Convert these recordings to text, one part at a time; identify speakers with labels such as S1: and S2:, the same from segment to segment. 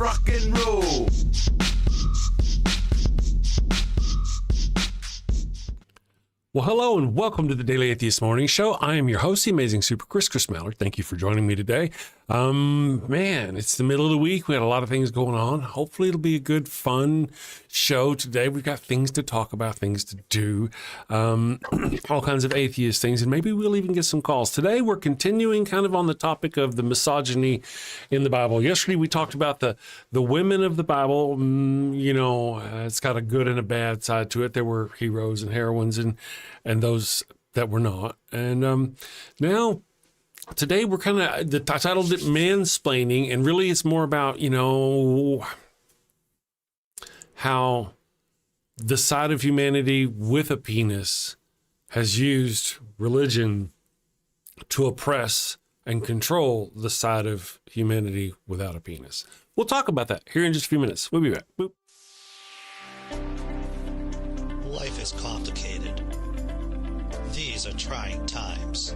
S1: rock and roll.
S2: Well, hello and welcome to the Daily Atheist Morning Show. I am your host, the amazing Super Chris Mallard. Thank you for joining me today. Man, it's the middle of the week. We had a lot of things going on. Hopefully it'll be a good, fun show today. We've got things to talk about, things to do, all kinds of atheist things, and maybe we'll even get some calls. Today we're continuing kind of on the topic of the misogyny in the Bible. Yesterday we talked about the women of the Bible. It's got a good and a bad side to it. There were heroes and heroines and those that were not. And now today we're kind of, I titled it Mansplaining, and really it's more about, how the side of humanity with a penis has used religion to oppress and control the side of humanity without a penis. We'll talk about that here in just a few minutes. We'll be back. Boop.
S3: Life is complicated. These are trying times.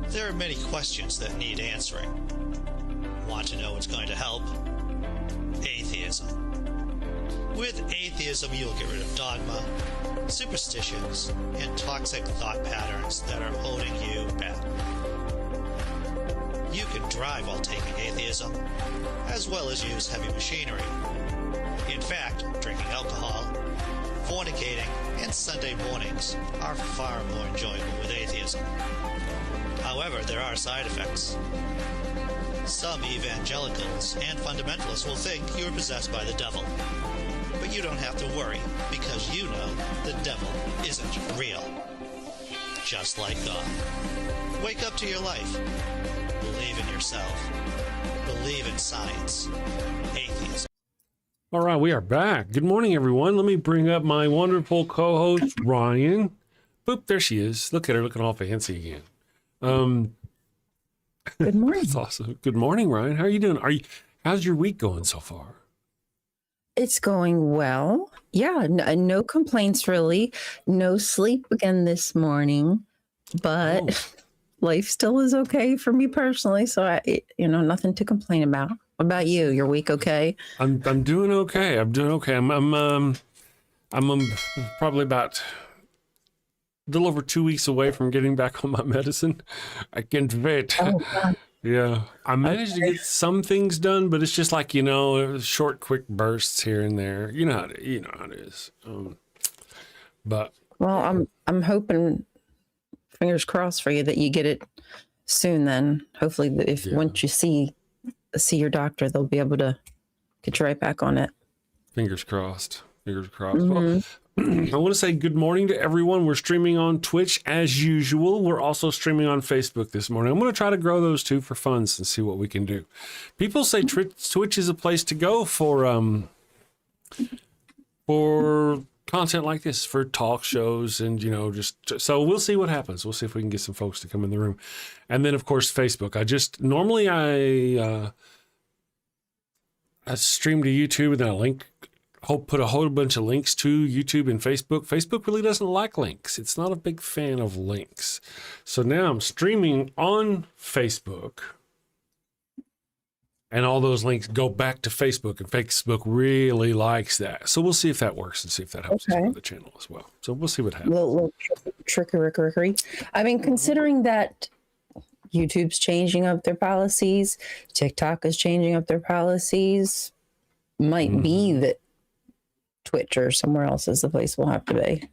S3: There are many questions that need answering. Want to know what's going to help? Atheism. With atheism, you'll get rid of dogma, superstitions, and toxic thought patterns that are holding you back. You can drive while taking atheism, as well as use heavy machinery. In fact, drinking alcohol, fornicating, and Sunday mornings are far more enjoyable with atheism. However, there are side effects. Some evangelicals and fundamentalists will think you're possessed by the devil. But you don't have to worry, because you know the devil isn't real. Just like God. Wake up to your life. Believe in yourself. Believe in science. Atheism.
S2: All right, we are back. Good morning, everyone. Let me bring up my wonderful co-host, Ryan. Boop, there she is. Look at her looking all fancy again.
S4: Good morning.
S2: That's awesome. Good morning, Ryan. How are you doing? How's your week going so far?
S4: It's going well. Yeah, no complaints really. No sleep again this morning, but life still is okay for me personally. So nothing to complain about. What about you? Your week okay?
S2: I'm doing okay. I'm probably about a little over 2 weeks away from getting back on my medicine. I can't wait.
S4: Oh, God.
S2: Yeah, I managed to get some things done, but it's just like, short, quick bursts here and there. You know how it is.
S4: I'm hoping, fingers crossed for you, that you get it soon. Then hopefully, once you see your doctor, they'll be able to get you right back on it.
S2: Fingers crossed. Mm-hmm. Well, I want to say good morning to everyone. We're streaming on Twitch as usual. We're also streaming on Facebook this morning. I'm going to try to grow those two for fun and see what we can do. People say Twitch is a place to go for content like this, for talk shows, and so we'll see what happens. We'll see if we can get some folks to come in the room. And then of course Facebook. I stream to YouTube, and then put a whole bunch of links to YouTube and Facebook. Facebook really doesn't like links. It's not a big fan of links. So now I'm streaming on Facebook, and all those links go back to Facebook, and Facebook really likes that. So we'll see if that works and see if that helps us with the channel as well. So we'll see what happens.
S4: Little trickery. I mean, considering that YouTube's changing up their policies, TikTok is changing up their policies, might be that Twitch or somewhere else is the place we'll have to be.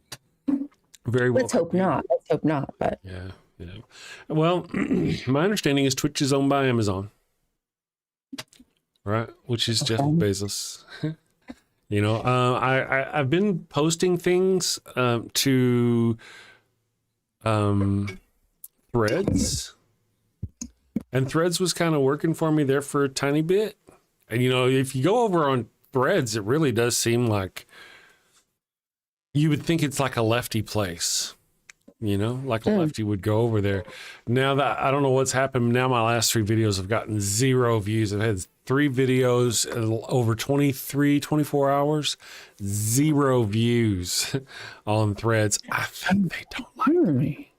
S2: Very well.
S4: Let's hope not. But
S2: yeah. Well, my understanding is Twitch is owned by Amazon, right? Which is Jeff Bezos. I've been posting things to Threads, and Threads was kind of working for me there for a tiny bit. And if you go over on Threads, it really does seem like you would think it's like a lefty place, like a lefty would go over there. Now that I don't know what's happened. Now my last 3 videos have gotten 0 views. I've had 3 videos over 24 hours, 0 views on Threads. I think they don't like me.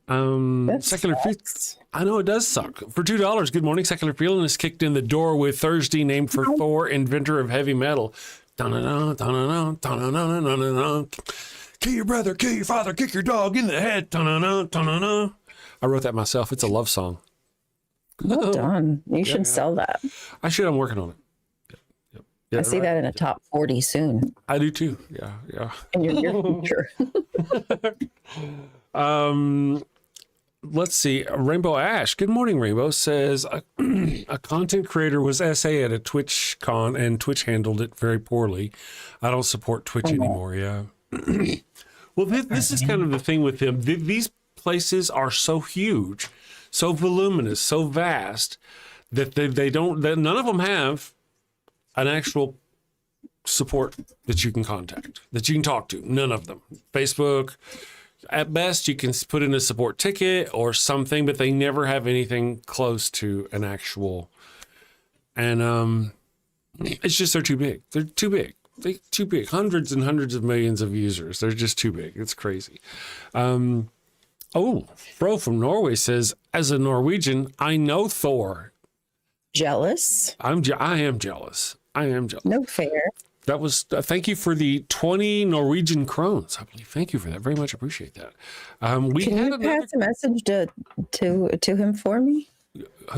S2: Secular I know it does suck. For $2, good morning. Secular Feeling is kicked in the door with Thursday, named for Thor, inventor of heavy metal. Dun-dun-dun, dun-dun-dun, dun-dun-dun, dun-dun-dun. Kill your brother, kill your father, kick your dog in the head. Dun-dun-dun, dun-dun-dun. I wrote that myself. It's a love song.
S4: Well done. You should sell that.
S2: I should. I'm working on it. Yeah,
S4: I see that in a top 40 soon.
S2: I do too. Yeah.
S4: In your near future.
S2: Let's see. Rainbow Ash. Good morning, Rainbow says a content creator was SA at a Twitch con and Twitch handled it very poorly. I don't support Twitch anymore. Yeah. Well, this is kind of the thing with them. These places are so huge, so voluminous, so vast that none of them have an actual support that you can contact, that you can talk to. None of them. Facebook, at best, you can put in a support ticket or something, but they never have anything close to an actual. And it's just they're too big. They're too big. They're too big. Hundreds and hundreds of millions of users. They're just too big. It's crazy. Bro from Norway says, as a Norwegian, I know Thor.
S4: Jealous?
S2: I am jealous. I am jealous.
S4: No fair.
S2: That was, thank you for the 20 Norwegian krones, I believe. Thank you for that. Very much appreciate that.
S4: Can you pass a message to him for me?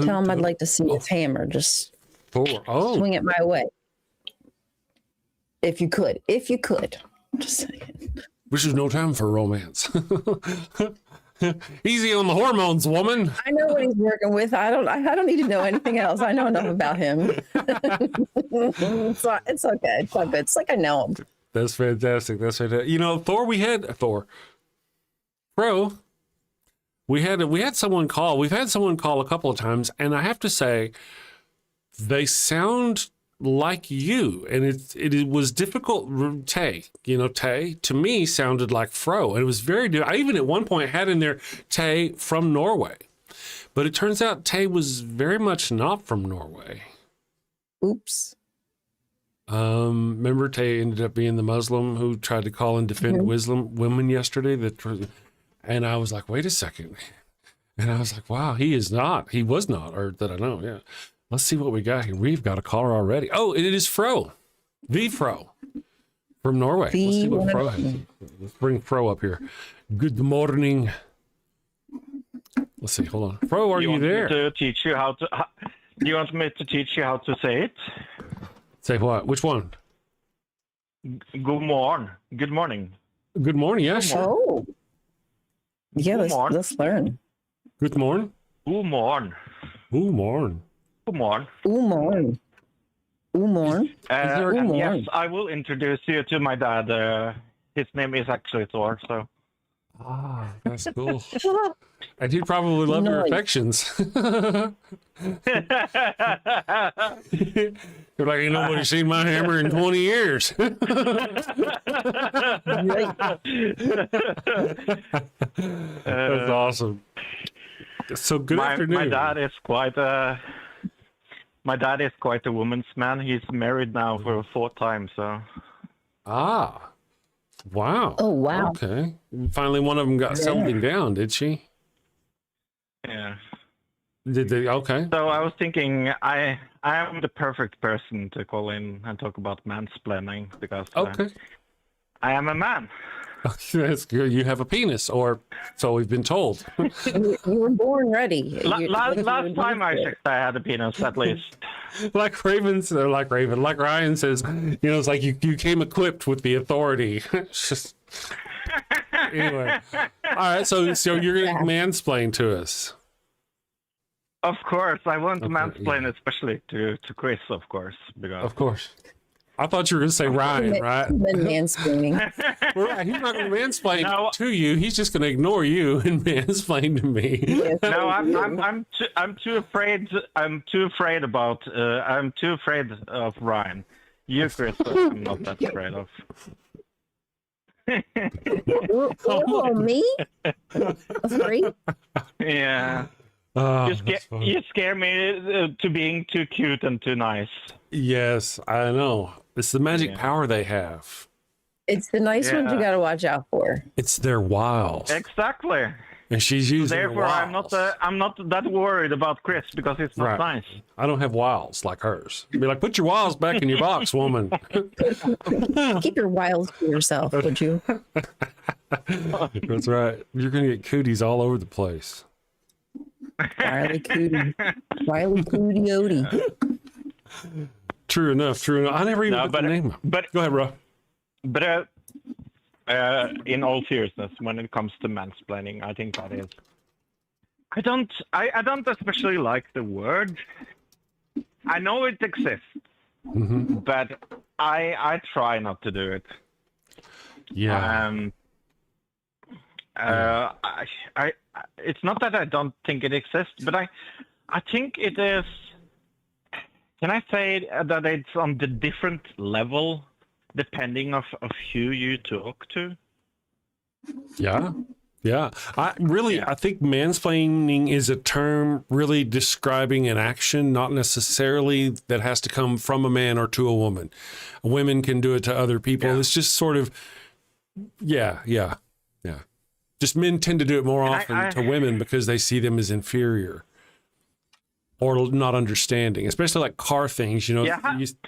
S4: Tell him I'd like to see his hammer. Just swing it my way. If you could. Just saying.
S2: Which is no time for romance. Easy on the hormones, woman.
S4: I know what he's working with. I don't need to know anything else. I know enough about him. It's okay. It's all good. It's like I know him.
S2: That's fantastic. You know, Thor. We had Thor. Bro. We had someone call. We've had someone call a couple of times, and I have to say, they sound like you, and it was difficult. Tay to me sounded like Fro, and it was very. I even at one point had in there Tay from Norway, but it turns out Tay was very much not from Norway.
S4: Oops.
S2: Remember Tay ended up being the Muslim who tried to call and defend women yesterday. And I was like, wait a second, and I was like, wow, he was not, or that I know, yeah. Let's see what we got here. We've got a caller already. Oh, it is Fro. The Fro from Norway. Let's see what Fro has. Let's bring Fro up here. Good morning. Let's see. Hold on. Fro, are you there?
S1: Do you want me to teach you how to say it?
S2: Say what? Which one?
S1: Good morning. Good morning.
S2: Good morning. Yeah, sure.
S4: Oh. Yeah, let's learn.
S2: Good morning.
S1: Good morning.
S2: Good morning.
S1: Good morning. Yes, I will introduce you to my dad. His name is actually Thor, so.
S2: Ah, that's cool. And he'd probably love your affections. You're like, ain't nobody seen my hammer in 20 years. That's awesome. So good afternoon.
S1: My dad is quite a woman's man. He's married now for a fourth time, so.
S2: Ah, wow.
S4: Oh, wow.
S2: Okay. Finally, one of them got something down, did she?
S1: Yeah.
S2: Did they? Okay.
S1: So I was thinking, I am the perfect person to call in and talk about mansplaining because I am a man.
S2: That's good. You have a penis, or so we've been told.
S4: You were born ready.
S1: Last time I checked, I had a penis at least.
S2: Like Ryan says, it's like you came equipped with the authority. It's just anyway. All right, so you're gonna mansplain to us.
S1: Of course, I want to mansplain, especially to Chris, of course, because
S2: of course. I thought you were going to say Ryan, right?
S4: Mansplaining.
S2: Right. He's not going to mansplain to you. He's just going to ignore you and mansplain to me.
S1: No, I'm too afraid. I'm too afraid of Ryan. You, Chris, I'm not that afraid of.
S4: Me? Afraid?
S1: Yeah. You scare me to being too cute and too nice.
S2: Yes, I know. It's the magic power they have.
S4: It's the nice ones you got to watch out for.
S2: It's their wiles.
S1: Exactly.
S2: And she's using her
S1: Therefore, I'm not that worried about Chris because it's not nice.
S2: I don't have wiles like hers. Be like, put your wiles back in your box, woman.
S4: Keep your wiles to yourself, would you?
S2: That's right. You're going to get cooties all over the place.
S4: Wiley Cootie. Wiley Cootie Odie.
S2: True enough. I never even put the name. But go ahead, bro.
S1: But in all seriousness, when it comes to mansplaining, I think that is. I don't especially like the word. I know it exists, but I try not to do it.
S2: Yeah.
S1: It's not that I don't think it exists, but I think it is. Can I say that it's on the different level depending of who you talk to?
S2: Yeah. I think mansplaining is a term really describing an action, not necessarily that has to come from a man or to a woman. Women can do it to other people. Yeah. It's just sort of, yeah. Just men tend to do it more often to women because they see them as inferior or not understanding, especially like car things, you know.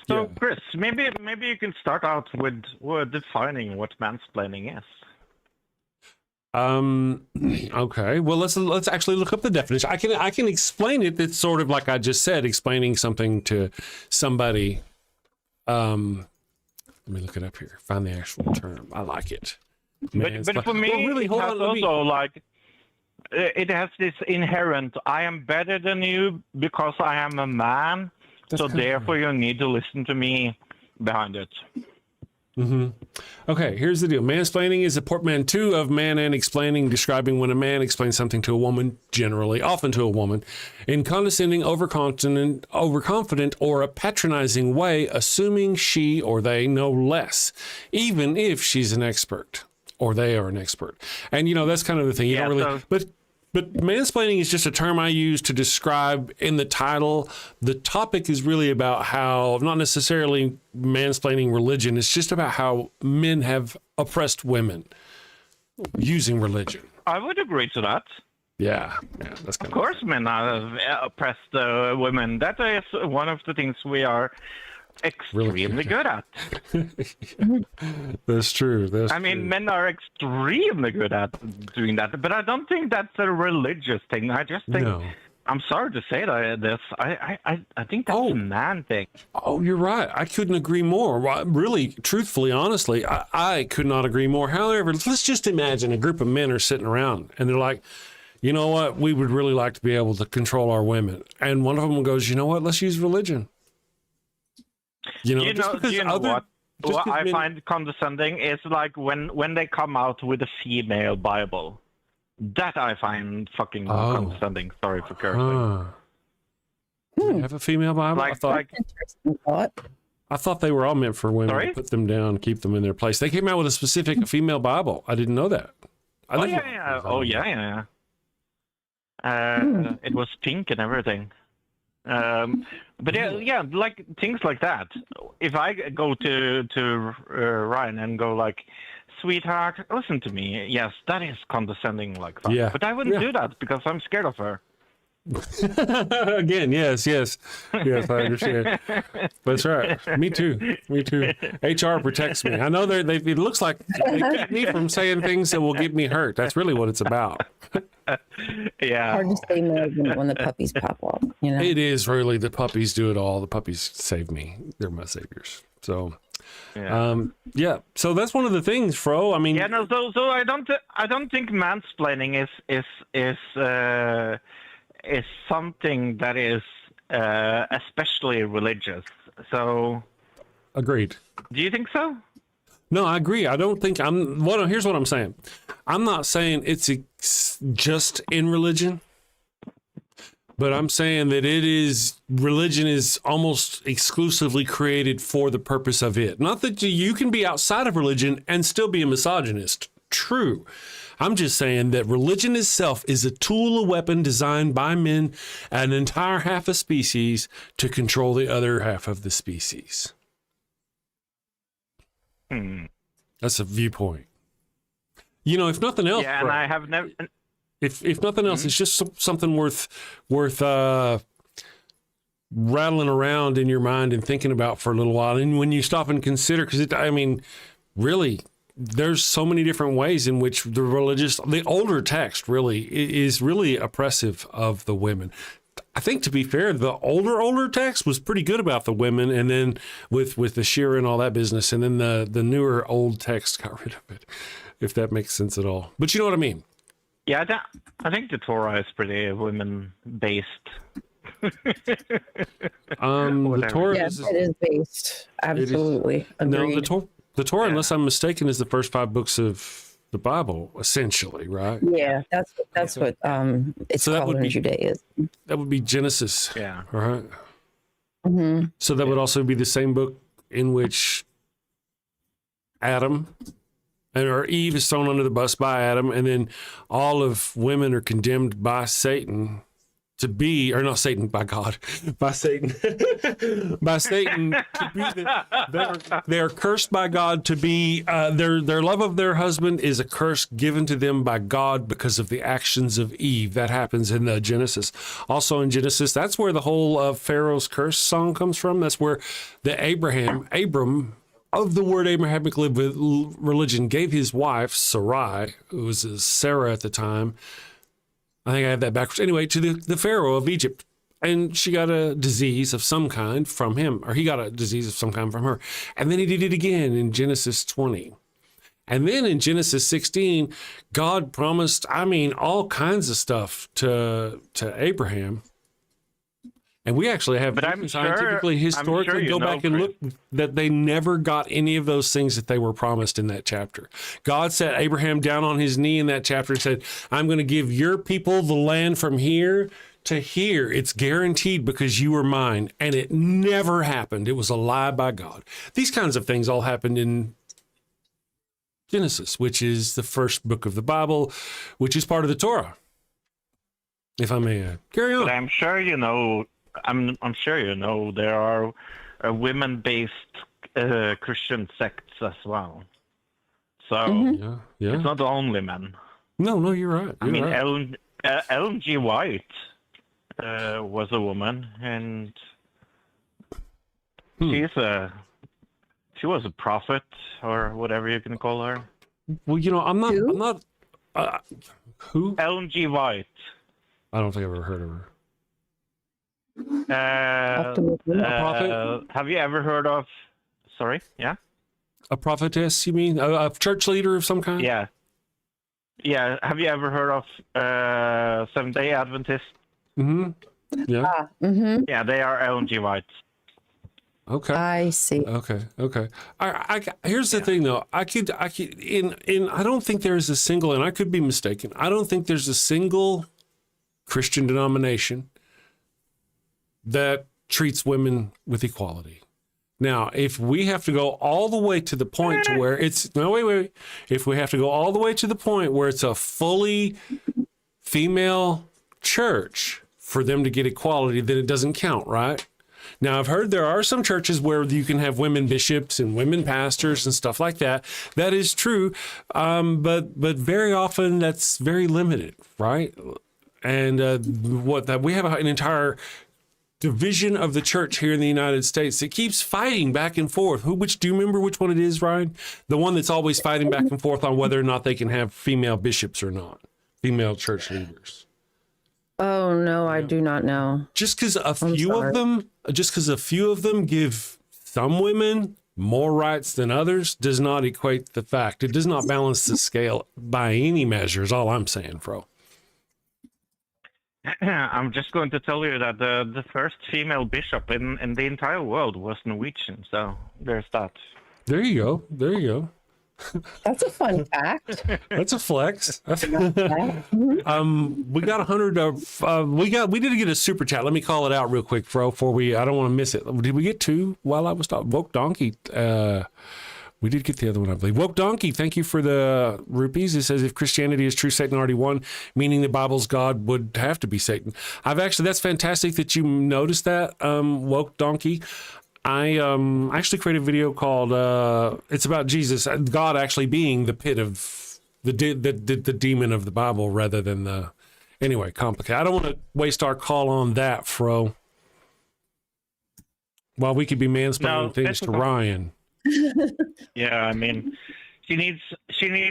S1: So Chris, maybe you can start out with defining what mansplaining is.
S2: Okay. Well, let's actually look up the definition. I can explain it. It's sort of like I just said, explaining something to somebody. Let me look it up here. Find the actual term. I like it.
S1: But for me, it has this inherent, I am better than you because I am a man, so therefore you need to listen to me behind it.
S2: Okay, here's the deal. Mansplaining is a portmanteau of man and explaining, describing when a man explains something to a woman, generally, often to a woman, in condescending, overconfident, or a patronizing way, assuming she or they know less, even if she's an expert. Or they are an expert. And, you know, that's kind of the thing. You don't really... But mansplaining is just a term I use to describe in the title. The topic is really about how, not necessarily mansplaining religion, it's just about how men have oppressed women using religion.
S1: I would agree to that.
S2: Yeah, that's kind
S1: of course men have oppressed women. That is one of the things we are extremely good at.
S2: That's true.
S1: I mean, men are extremely good at doing that, but I don't think that's a religious thing. I just think, I'm sorry to say this, I think that's a man thing.
S2: Oh, you're right. I couldn't agree more. Really, truthfully, honestly, I could not agree more. However, let's just imagine a group of men are sitting around and they're like, you know what, we would really like to be able to control our women. And one of them goes, you know what, let's use religion.
S1: What I find condescending is like when they come out with a female Bible. That I find fucking condescending. Sorry for cursing.
S2: You have a female Bible? I thought they were all meant for women. To put them down, keep them in their place. They came out with a specific female Bible. I didn't know that.
S1: It was pink and everything. But like things like that. If I go to Ryan and go like, sweetheart, listen to me. Yes, that is condescending like that. Yeah. But I wouldn't do that because I'm scared of her.
S2: Again, yes, I understand. That's right. Me too. HR protects me. I know it looks like they keep me from saying things that will get me hurt. That's really what it's about.
S1: Yeah.
S4: Hard to say no when the puppies pop off. You know,
S2: it is really the puppies do it all. The puppies save me. They're my saviors. So. So that's one of the things, Fro. I mean,
S1: so I don't think mansplaining is something that is especially religious. So,
S2: agreed.
S1: Do you think so?
S2: No, I agree. I don't think here's what I'm saying. I'm not saying it's just in religion. But I'm saying that religion is almost exclusively created for the purpose of it. Not that you can be outside of religion and still be a misogynist. True. I'm just saying that religion itself is a tool, a weapon designed by men, an entire half a species, to control the other half of the species. That's a viewpoint. You know, if nothing else.
S1: Yeah, and I have never.
S2: If nothing else, it's just something worth rattling around in your mind and thinking about for a little while. And when you stop and consider, because really, there's so many different ways in which the older text really is really oppressive of the women. I think, to be fair, the older text was pretty good about the women, and then with the Shira and all that business, and then the newer old text got rid of it, if that makes sense at all. But you know what I mean?
S1: Yeah, I think the Torah is pretty women-based.
S2: The Torah
S4: Yes, it is based. Absolutely.
S2: No,
S4: Agreed.
S2: the Torah, unless I'm mistaken, is the first 5 books of the Bible, essentially, right?
S4: Yeah, that's what it's
S2: So that
S4: called
S2: would
S4: in
S2: be-
S4: Judaism.
S2: That would be Genesis.
S1: Yeah.
S2: Right.
S4: Hmm.
S2: So that would also be the same book in which Adam or Eve is thrown under the bus by Adam, and then all of women are condemned by Satan to be, or not Satan, by God, by Satan, by Satan to be. They are cursed by God to be. Their love of their husband is a curse given to them by God because of the actions of Eve. That happens in Genesis. Also in Genesis, that's where the whole Pharaoh's curse song comes from. That's where Abram of the word Abrahamic religion gave his wife Sarai, who was Sarah at the time. I think I have that backwards. Anyway, to the Pharaoh of Egypt. And she got a disease of some kind from him, or he got a disease of some kind from her. And then he did it again in Genesis 20. And then in Genesis 16, God promised, all kinds of stuff to Abraham. And we actually have,
S1: But I'm
S2: scientifically, historically,
S1: you
S2: go
S1: know,
S2: back and look that they never got any of those things that they were promised in that chapter. God set Abraham down on his knee in that chapter and said, I'm going to give your people the land from here to here. It's guaranteed because you are mine. And it never happened. It was a lie by God. These kinds of things all happened in Genesis, which is the first book of the Bible, which is part of the Torah. If I may add. Carry on.
S1: But I'm sure you know. I'm sure you know there are women-based Christian sects as well. So
S2: Yeah.
S1: it's not only men.
S2: No, you're right.
S1: I mean,
S2: right.
S1: Ellen G. White was a woman, and she was a prophet, or whatever you can call her.
S2: Well, I'm not. Who?
S1: Ellen G. White.
S2: I don't think I've ever heard of her.
S1: Prophet? Have you ever heard of? Sorry, yeah.
S2: A prophetess? You mean a church leader of some kind?
S1: Yeah. Have you ever heard of Seventh-day Adventists?
S2: Mm-hmm. Yeah.
S1: Yeah, they are Ellen G. White.
S2: Okay.
S4: I see.
S2: Okay. Here's the thing, though. I don't think there is a single, and I could be mistaken. I don't think there's a single Christian denomination that treats women with equality. Now, if we have to go all the way to the point to where it's wait. If we have to go all the way to the point where it's a fully female church for them to get equality, then it doesn't count, right? Now, I've heard there are some churches where you can have women bishops and women pastors and stuff like that. That is true, but very often that's very limited, right? And we have an entire division of the church here in the United States that keeps fighting back and forth. Do you remember which one it is, Ryan? The one that's always fighting back and forth on whether or not they can have female bishops or not, female church leaders.
S4: Oh no, I do not know.
S2: Just because a few of them give some women more rights than others does not equate the fact. It does not balance the scale by any measure, is all I'm saying, bro.
S1: I'm just going to tell you that the first female bishop in the entire world was Norwegian. So there's that.
S2: There you go.
S4: That's a fun fact.
S2: That's a flex. We got 100 of we did get a super chat. Let me call it out real quick, bro, I don't want to miss it. Did we get 2 while I was talking? Woke Donkey. We did get the other one, I believe. Woke Donkey, thank you for the rupees. It says, if Christianity is true, Satan already won, meaning the Bible's God would have to be Satan. That's fantastic that you noticed that, Woke Donkey. I actually created a video called, it's about Jesus, God actually being the pit of the demon of the Bible rather than the, anyway, complicated. I don't want to waste our call on that, Fro. While we could be mansplaining things to Ryan.
S1: Yeah, I mean, she needs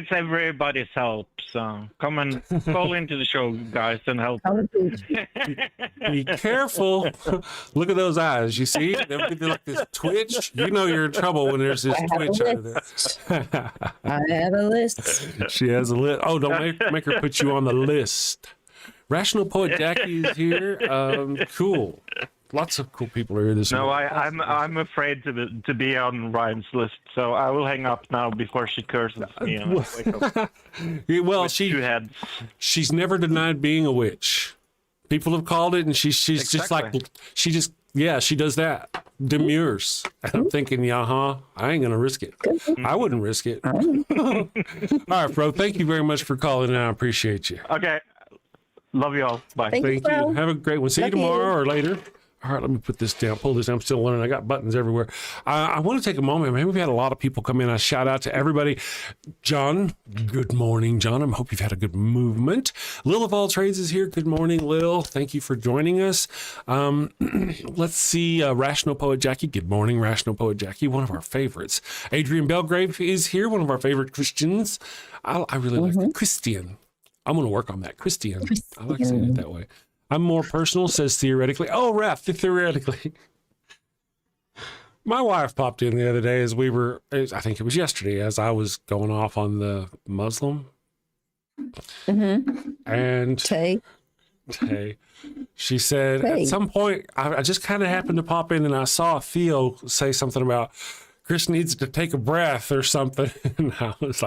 S1: everybody's help. So come and call into the show, guys, and help.
S2: Be careful. Look at those eyes. You see? They're like this twitch. You know you're in trouble when there's this twitch under there.
S4: I have a list.
S2: She has a list. Oh, don't make her put you on the list. Rational Poet Jackie is here. Cool. Lots of cool people are here this
S1: No,
S2: morning.
S1: I'm afraid to be on Ryan's list, so I will hang up now before she curses me. And I wake up
S2: Well,
S1: with two heads.
S2: she's never denied being a witch. People have called it, and she's just like, she does that. Demurs. And I'm thinking, I ain't gonna risk it. I wouldn't risk it. All right, bro. Thank you very much for calling, and I appreciate you.
S1: Okay. Love you all. Bye.
S4: Thank you.
S2: You. Have a great one. See you tomorrow or later. All right, let me put this down. Pull this down. I'm still learning. I got buttons everywhere. I want to take a moment, man. We've had a lot of people come in. I shout out to everybody. John, good morning, John. I hope you've had a good movement. Lil of All Trades is here. Good morning, Lil. Thank you for joining us. Let's see. Rational Poet Jackie. Good morning, Rational Poet Jackie. One of our favorites. Adrian Belgrave is here. One of our favorite Christians. I really like the Christian. I'm going to work on that. Christian. I like saying it that way. I'm more personal, says theoretically. Oh, Raph, theoretically. My wife popped in the other day as I think it was yesterday, as I was going off on the Muslim. And
S4: Tay.
S2: She said, at some point, I just kind of happened to pop in and I saw Theo say something about Chris needs to take a breath or something. And I was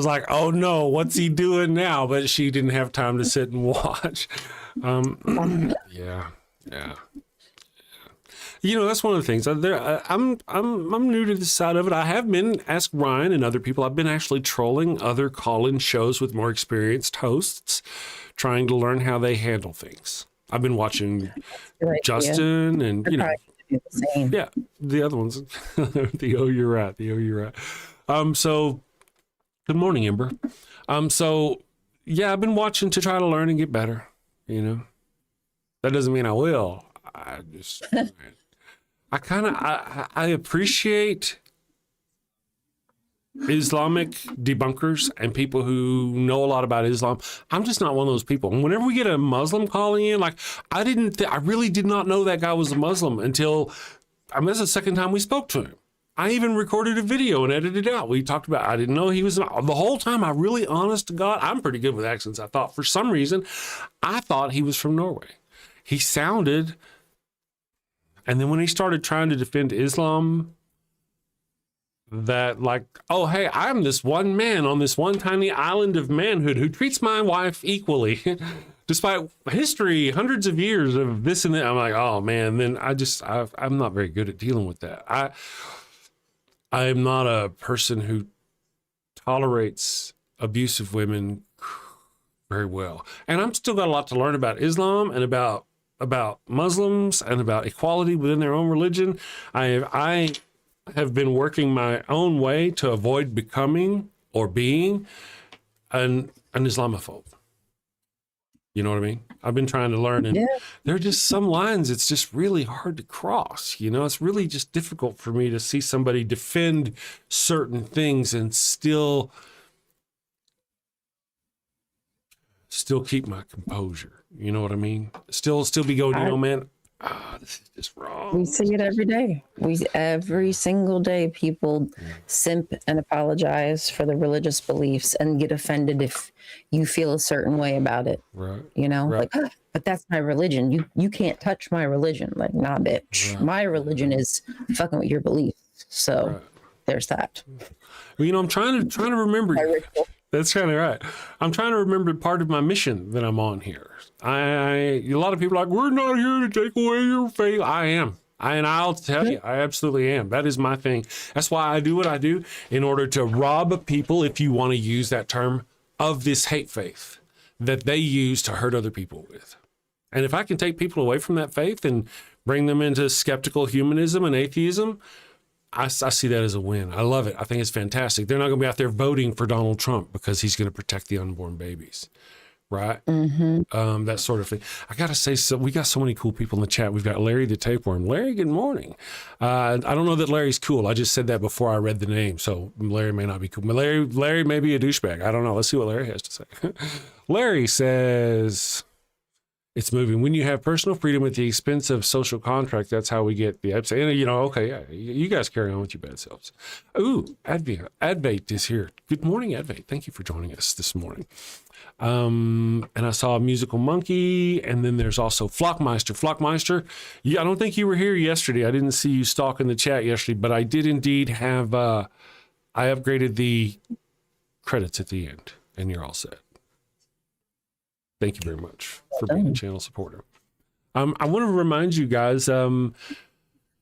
S2: like, oh no, what's he doing now? But she didn't have time to sit and watch. Yeah. That's one of the things. I'm new to this side of it. I have been, ask Ryan and other people, I've been actually trolling other call-in shows with more experienced hosts, trying to learn how they handle things. I've been watching Justin and, yeah, the other ones. You're right. So good morning, Ember. So yeah, I've been watching to try to learn and get better. That doesn't mean I will. I appreciate Islamic debunkers and people who know a lot about Islam. I'm just not one of those people. And whenever we get a Muslim calling in, like I really did not know that guy was a Muslim until that's the second time we spoke to him. I even recorded a video and edited it out. We talked about, I didn't know he was, the whole time, I really, honest to God, I'm pretty good with accents. I thought, for some reason, I thought he was from Norway. He sounded, and then when he started trying to defend Islam, that like, oh, hey, I'm this one man on this one tiny island of manhood who treats my wife equally, despite history, hundreds of years of this and that. I'm like, oh man, then I'm not very good at dealing with that. I am not a person who tolerates abusive women very well. And I'm still got a lot to learn about Islam and about Muslims and about equality within their own religion. I have been working my own way to avoid becoming or being an Islamophobe. You know what I mean? I've been trying to learn, and there are just some lines it's just really hard to cross. It's really just difficult for me to see somebody defend certain things and still keep my composure. You know what I mean? Still be going, man, this is just wrong.
S4: We see it every day. Every single day, people simp and apologize for their religious beliefs and get offended if you feel a certain way about it.
S2: Right.
S4: Like, but that's my religion. You can't touch my religion. Like, nah, bitch. Right. My religion is fucking with your beliefs. So there's that.
S2: Well, I'm trying to remember. That's kind of right. I'm trying to remember part of my mission that I'm on here. A lot of people are like, we're not here to take away your faith. I am. And I'll tell you, I absolutely am. That is my thing. That's why I do what I do, in order to rob people, if you want to use that term, of this hate faith that they use to hurt other people with. And if I can take people away from that faith and bring them into skeptical humanism and atheism, I see that as a win. I love it. I think it's fantastic. They're not going to be out there voting for Donald Trump because he's going to protect the unborn babies, right? That sort of thing. I got to say, so we got so many cool people in the chat. We've got Larry the Tapeworm. Larry, good morning. I don't know that Larry's cool. I just said that before I read the name, so Larry may not be cool. But Larry may be a douchebag. I don't know. Let's see what Larry has to say. Larry says... It's moving. When you have personal freedom at the expense of social contract, that's how we get the upside. You know, okay, yeah, you guys carry on with your bad selves. Ooh, Advait is here. Good morning, Advait. Thank you for joining us this morning. And I saw a musical monkey, and then there's also Flockmeister. Flockmeister, I don't think you were here yesterday. I didn't see you stalking the chat yesterday, but I did indeed have, I upgraded the credits at the end, and you're all set. Thank you very much for being a channel supporter. I want to remind you guys, let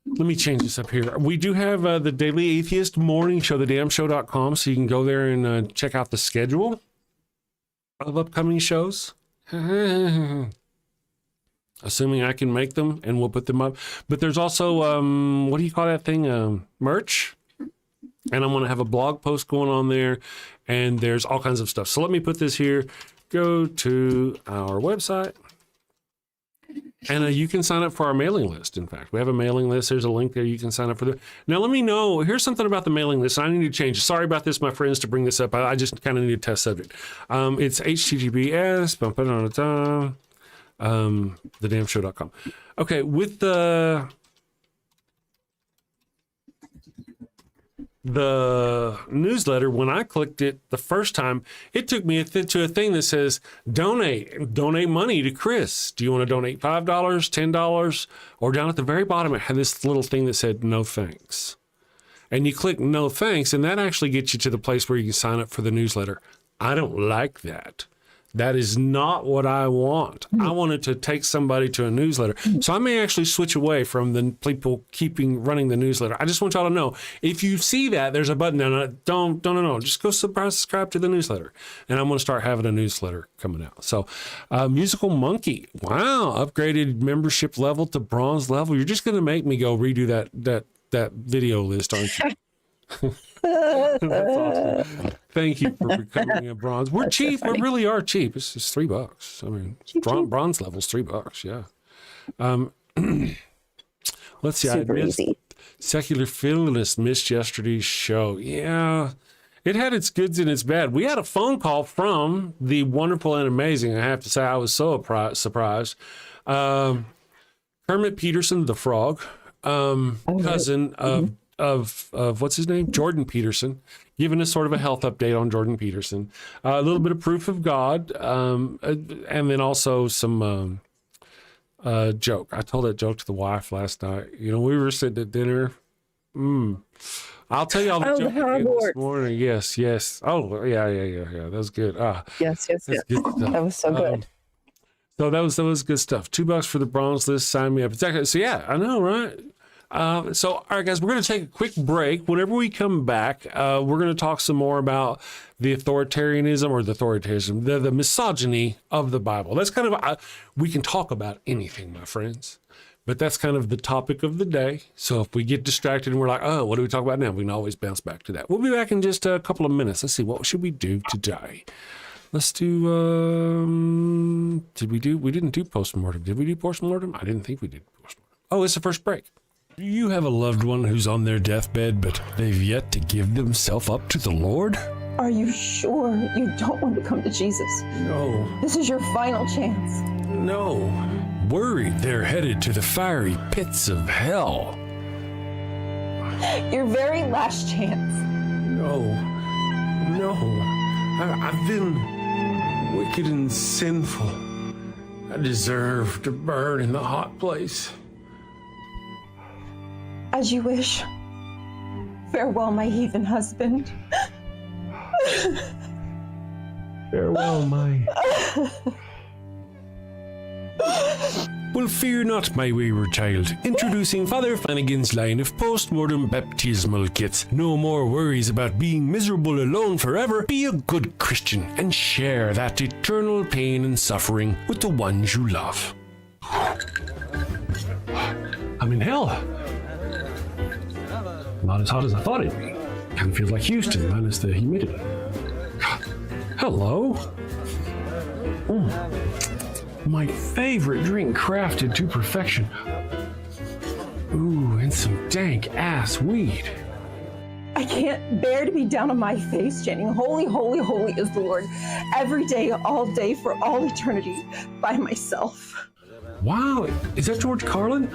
S2: me change this up here. We do have the Daily Atheist Morning Show, thedamnshow.com, so you can go there and check out the schedule of upcoming shows. Assuming I can make them, and we'll put them up. But there's also, what do you call that thing? Merch. And I'm going to have a blog post going on there, and there's all kinds of stuff. So let me put this here. Go to our website, and you can sign up for our mailing list. In fact, we have a mailing list. There's a link there. You can sign up for the. Now, let me know. Here's something about the mailing list. I need to change. Sorry about this, my friends, to bring this up. I just kind of need a test subject. It's https thedamnshow.com. Okay, with the newsletter, when I clicked it the first time, it took me to a thing that says donate money to Chris. Do you want to donate $5, $10? Or down at the very bottom, it had this little thing that said no thanks. And you click no thanks, and that actually gets you to the place where you can sign up for the newsletter. I don't like that. That is not what I want. I wanted to take somebody to a newsletter. So I may actually switch away from the people running the newsletter. I just want y'all to know, if you see that, there's a button down. No. Just go subscribe to the newsletter. And I'm going to start having a newsletter coming out. So Musical Monkey. Wow. Upgraded membership level to bronze level. You're just going to make me go redo that video list, aren't you? That's awesome. Thank you for becoming a bronze. We're cheap. We really are cheap. It's just $3. I mean, bronze level's $3. Yeah. Let's see.
S4: Super easy.
S2: Secular Feminist missed yesterday's show. Yeah. It had its goods and its bad. We had a phone call from the wonderful and amazing. I have to say, I was so surprised. Kermit Peterson, the frog, cousin of what's his name? Jordan Peterson, giving us sort of a health update on Jordan Peterson, a little bit of proof of God, and then also some joke. I told that joke to the wife last night. You know, we were sitting at dinner. I'll tell you all the joke again this morning. Yes. Oh, yeah. That was good.
S4: Yes. Good that was so good.
S2: So that was good stuff. $2 for the bronze list. Sign me up. Exactly. So yeah, I know, right? So, all right, guys, we're going to take a quick break. Whenever we come back, we're going to talk some more about the authoritarianism, the misogyny of the Bible. That's kind of, we can talk about anything, my friends, but that's kind of the topic of the day. So if we get distracted and we're like, oh, what do we talk about now? We can always bounce back to that. We'll be back in just a couple of minutes. Let's see, what should we do today? Let's do, we didn't do postmortem. Did we do postmortem? I didn't think we did postmortem. Oh, it's the first break. Do you have a loved one who's on their deathbed, but they've yet to give themselves up to the Lord?
S5: Are you sure you don't want to come to Jesus?
S2: No.
S5: This is your final chance.
S2: No. Worried they're headed to the fiery pits of hell.
S5: Your very last chance.
S2: No. I've been wicked and sinful. I deserve to burn in the hot place.
S5: As you wish. Farewell, my heathen husband.
S2: Farewell, my... Well, fear not, my wayward child. Introducing Father Flanagan's line of post-mortem baptismal kits. No more worries about being miserable alone forever. Be a good Christian and share that eternal pain and suffering with the ones you love. I'm in hell. Not as hot as I thought it'd be. Kind of feels like Houston, minus the humidity. God. Hello. My favorite drink crafted to perfection. Ooh, and some dank ass weed.
S5: I can't bear to be down on my face chanting, holy, holy, holy is the Lord, every day, all day, for all eternity, by myself.
S2: Wow, is that George Carlin?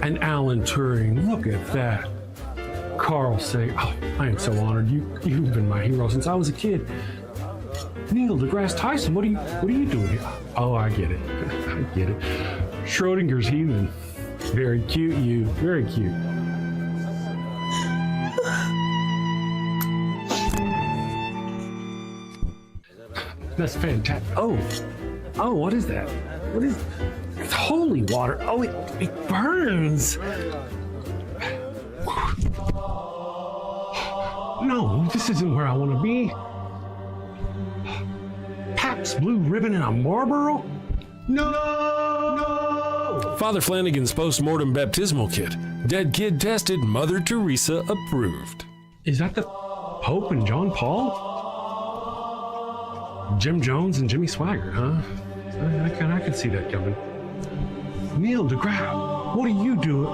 S2: And Alan Turing, look at that. Carl Sagan, oh, I am so honored. You've been my hero since I was a kid. Neil deGrasse Tyson, what are you doing here? Oh, I get it. I get it. Schrodinger's heathen. Very cute, you. Very cute. That's fantastic. Oh, what is that? What is? It's holy water. Oh, it burns. No, this isn't where I want to be. Pabst Blue Ribbon and a Marlboro? No! Father Flanagan's post-mortem baptismal kit. Dead kid tested, Mother Teresa approved. Is that the Pope and John Paul? Jim Jones and Jimmy Swaggart, huh? I can see that coming. Neil deGrasse, what are you doing?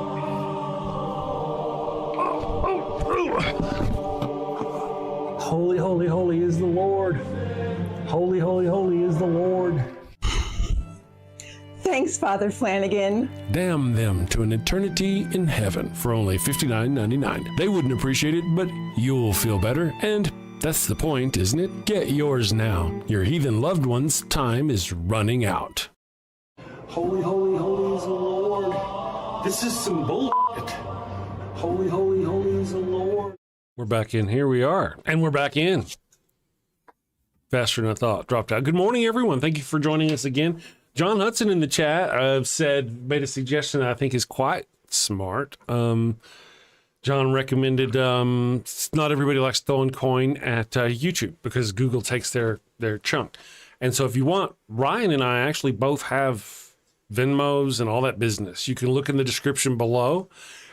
S2: Holy, holy, holy is the Lord. Holy, holy, holy is the Lord.
S5: Thanks, Father Flanagan.
S2: Damn them to an eternity in heaven for only $59.99. They wouldn't appreciate it, but you'll feel better, and that's the point, isn't it? Get yours now. Your heathen loved one's time is running out. Holy, holy, holy is the Lord. This is some bullshit. Holy, holy, holy is the Lord. We're back in. Here we are. And we're back in. Faster than I thought. Dropped out. Good morning, everyone. Thank you for joining us again. John Hudson in the chat made a suggestion that I think is quite smart. John recommended not everybody likes throwing coin at YouTube because Google takes their chunk. And so if you want, Ryan and I actually both have Venmos and all that business. You can look in the description below.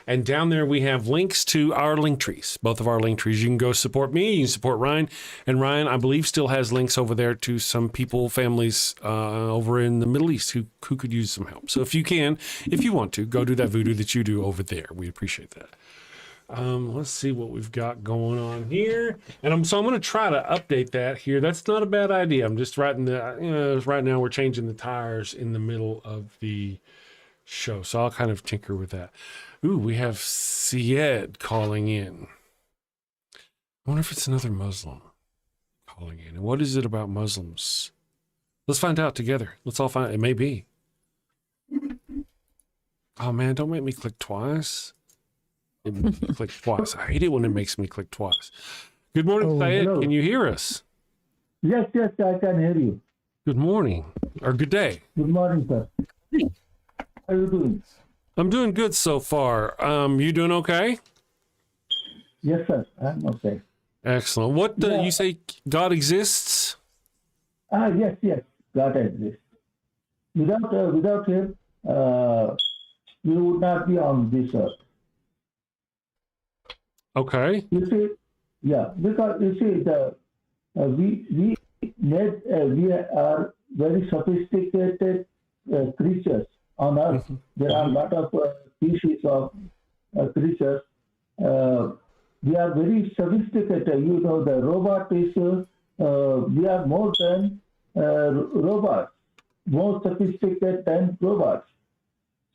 S2: And down there, we have links to our link trees, both of our link trees. You can go support me, you can support Ryan. And Ryan, I believe, still has links over there to some people, families over in the Middle East who could use some help. So if you can, if you want to, go do that voodoo that you do over there. We appreciate that. Let's see what we've got going on here. And so I'm going to try to update that here. That's not a bad idea. I'm just writing right now we're changing the tires in the middle of the show. So I'll kind of tinker with that. Ooh, we have Syed calling in. I wonder if it's another Muslim calling in. And what is it about Muslims? Let's find out together. Let's all find out. It may be. Oh, man, don't make me click twice. It makes me click twice. I hate it when it makes me click twice. Good morning, Syed. Hello. Can you hear us?
S6: Yes, I can hear you.
S2: Good morning. Or good day.
S6: Good morning, sir. How are you doing?
S2: I'm doing good so far. You doing okay?
S6: Yes, sir. I'm okay.
S2: Excellent. What you say God exists?
S6: Yes. God exists. Without him, we would not be on this earth.
S2: Okay.
S6: You see, because you see, we are very sophisticated creatures on Earth. Mm-hmm. There are a lot of species of creatures. We are very sophisticated. You know, the robot is, we are more than robots, more sophisticated than robots.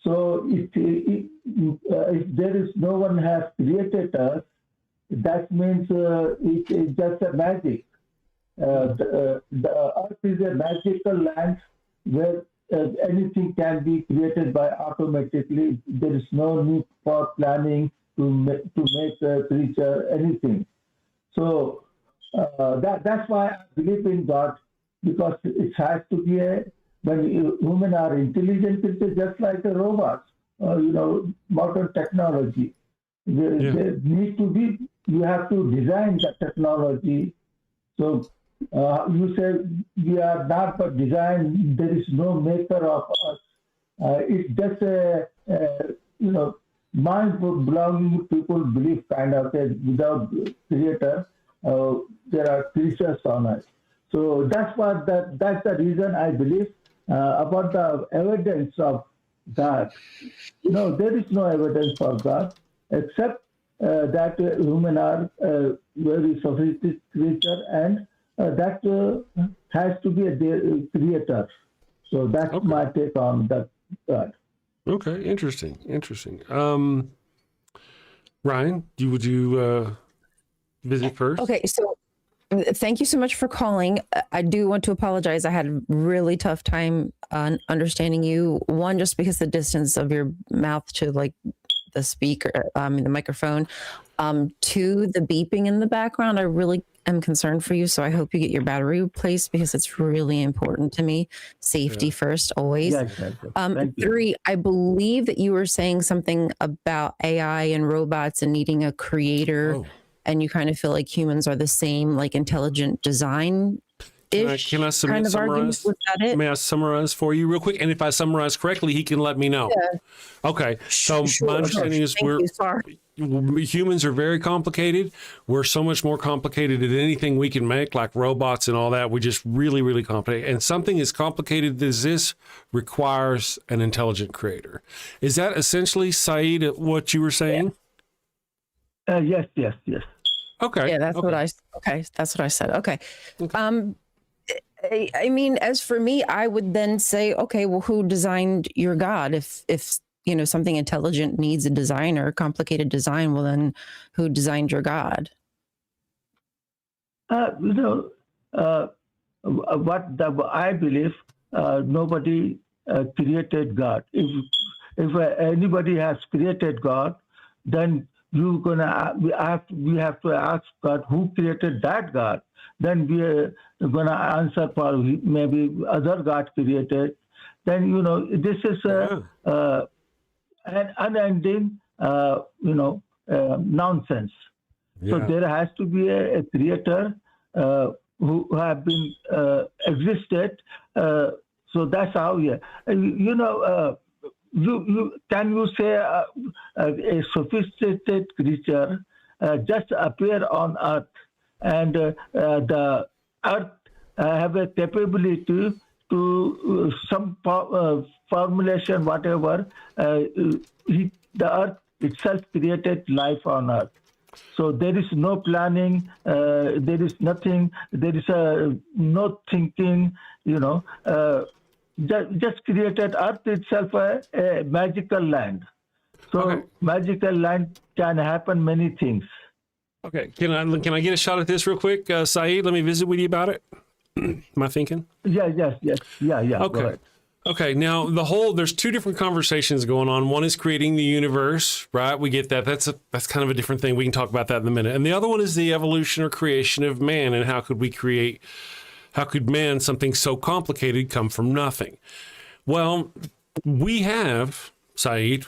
S6: So if there is no one has created us, that means it's just a magic. The Earth is a magical land where anything can be created by automatically. There is no need for planning to make a creature anything. So that's why I believe in God, because it has to be when humans are intelligent creatures, just like a robot, modern technology. There need to be, you have to design the technology. So you said we are not but design, there is no maker of us. It's just mind-blowing people believe kind of that without creator, there are creatures on earth. So that's the reason I believe about the evidence of God. No, there is no evidence for God except that humans are very sophisticated creature, and that has to be a creator. So that's my take on that God.
S2: Okay, interesting. Ryan, would you visit first?
S4: Okay, so thank you so much for calling. I do want to apologize. I had a really tough time understanding you. One, just because the distance of your mouth to like the speaker, the microphone. Two, the beeping in the background. I really am concerned for you. So I hope you get your battery replaced because it's really important to me. Safety first, always. Three, I believe that you were saying something about AI and robots and needing a creator. And you kind of feel like humans are the same, like intelligent design.
S2: Can I summarize? May I summarize for you real quick? And if I summarize correctly, he can let me know. Yeah. Okay. So my understanding is humans are very complicated. We're so much more complicated than anything we can make, like robots and all that. We're just really, really complicated. And something as complicated as this requires an intelligent creator. Is that essentially, Saeed, what you were saying?
S6: Yes.
S2: Okay.
S4: Yeah, that's what I said. Okay. I mean, as for me, I would then say, okay, well, who designed your God? If something intelligent needs a designer, complicated design, well, then who designed your God?
S6: I believe nobody created God. If anybody has created God, then we have to ask God who created that God. Then we are going to answer for maybe other God created. Then this is an unending nonsense. Yeah. So there has to be a creator who have been existed. So that's how can you say a sophisticated creature just appear on Earth, and the Earth have a capability to some formulation, whatever, the Earth itself created life on Earth. So there is no planning, there is nothing, there is no thinking, just created Earth itself a magical land. So magical land can happen many things.
S2: Okay, can I get a shot at this real quick, Saeed? Let me visit with you about it. Am I thinking?
S6: Yes. Yeah.
S2: Okay. Now there's two different conversations going on. One is creating the universe, right? We get that. That's kind of a different thing. We can talk about that in a minute. And the other one is the evolution or creation of man, and how could man, something so complicated, come from nothing? Well, we have 3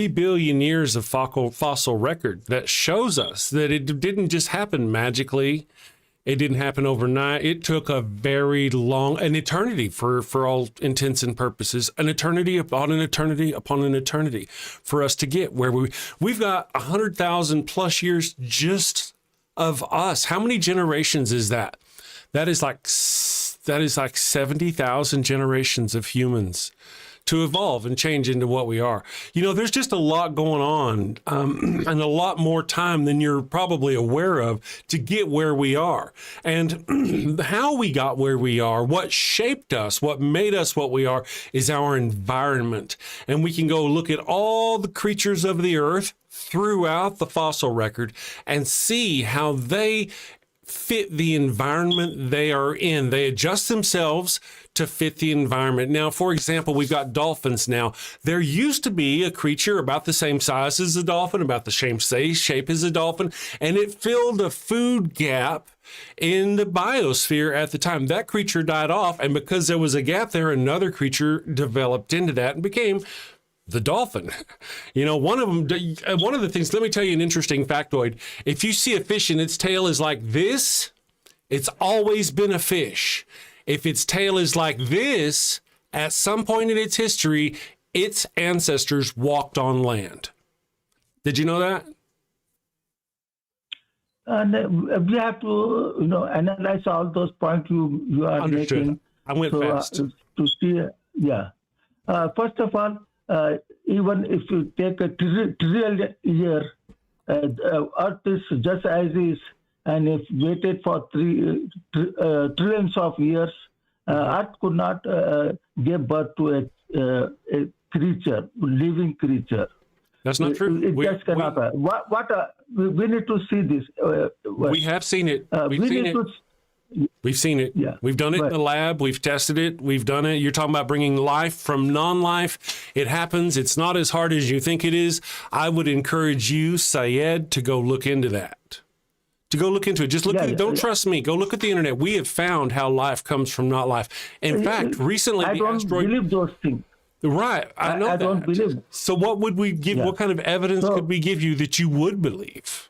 S2: billion years of fossil record that shows us that it didn't just happen magically. It didn't happen overnight. It took an eternity for all intents and purposes, an eternity upon an eternity upon an eternity for us to get where we've got 100,000 plus years just of us. How many generations is that? That is like 70,000 generations of humans to evolve and change into what we are. There's just a lot going on, and a lot more time than you're probably aware of to get where we are. And how we got where we are, what shaped us, what made us what we are, is our environment. And we can go look at all the creatures of the earth throughout the fossil record and see how they fit the environment they are in. They adjust themselves to fit the environment. Now, for example, we've got dolphins now. There used to be a creature about the same size as a dolphin, about the same shape as a dolphin, and it filled a food gap in the biosphere at the time. That creature died off, and because there was a gap there, another creature developed into that and became the dolphin. One of the things, let me tell you an interesting factoid. If you see a fish and its tail is like this, it's always been a fish. If its tail is like this, at some point in its history, its ancestors walked on land. Did you know that?
S6: And we have to, analyze all those points you are
S2: Understood.
S6: making.
S2: I went fast.
S6: To see, yeah. First of all, even if you take a trillion year, Earth is just as is, and if waited for trillions of years, Earth could not give birth to a creature, living creature.
S2: That's not true.
S6: It just cannot. We need to see this.
S2: We have seen it. We've seen it.
S6: Yeah.
S2: We've done it in the lab. We've tested it. We've done it. You're talking about bringing life from non-life. It happens. It's not as hard as you think it is. I would encourage you, Syed, to go look into that. To go look into it. Just look. Don't trust me. Go look at the internet. We have found how life comes from not life. In fact, recently
S6: I don't believe those things.
S2: Right. I know that.
S6: Don't believe.
S2: So what would we give? What kind of evidence could we give you that you would believe?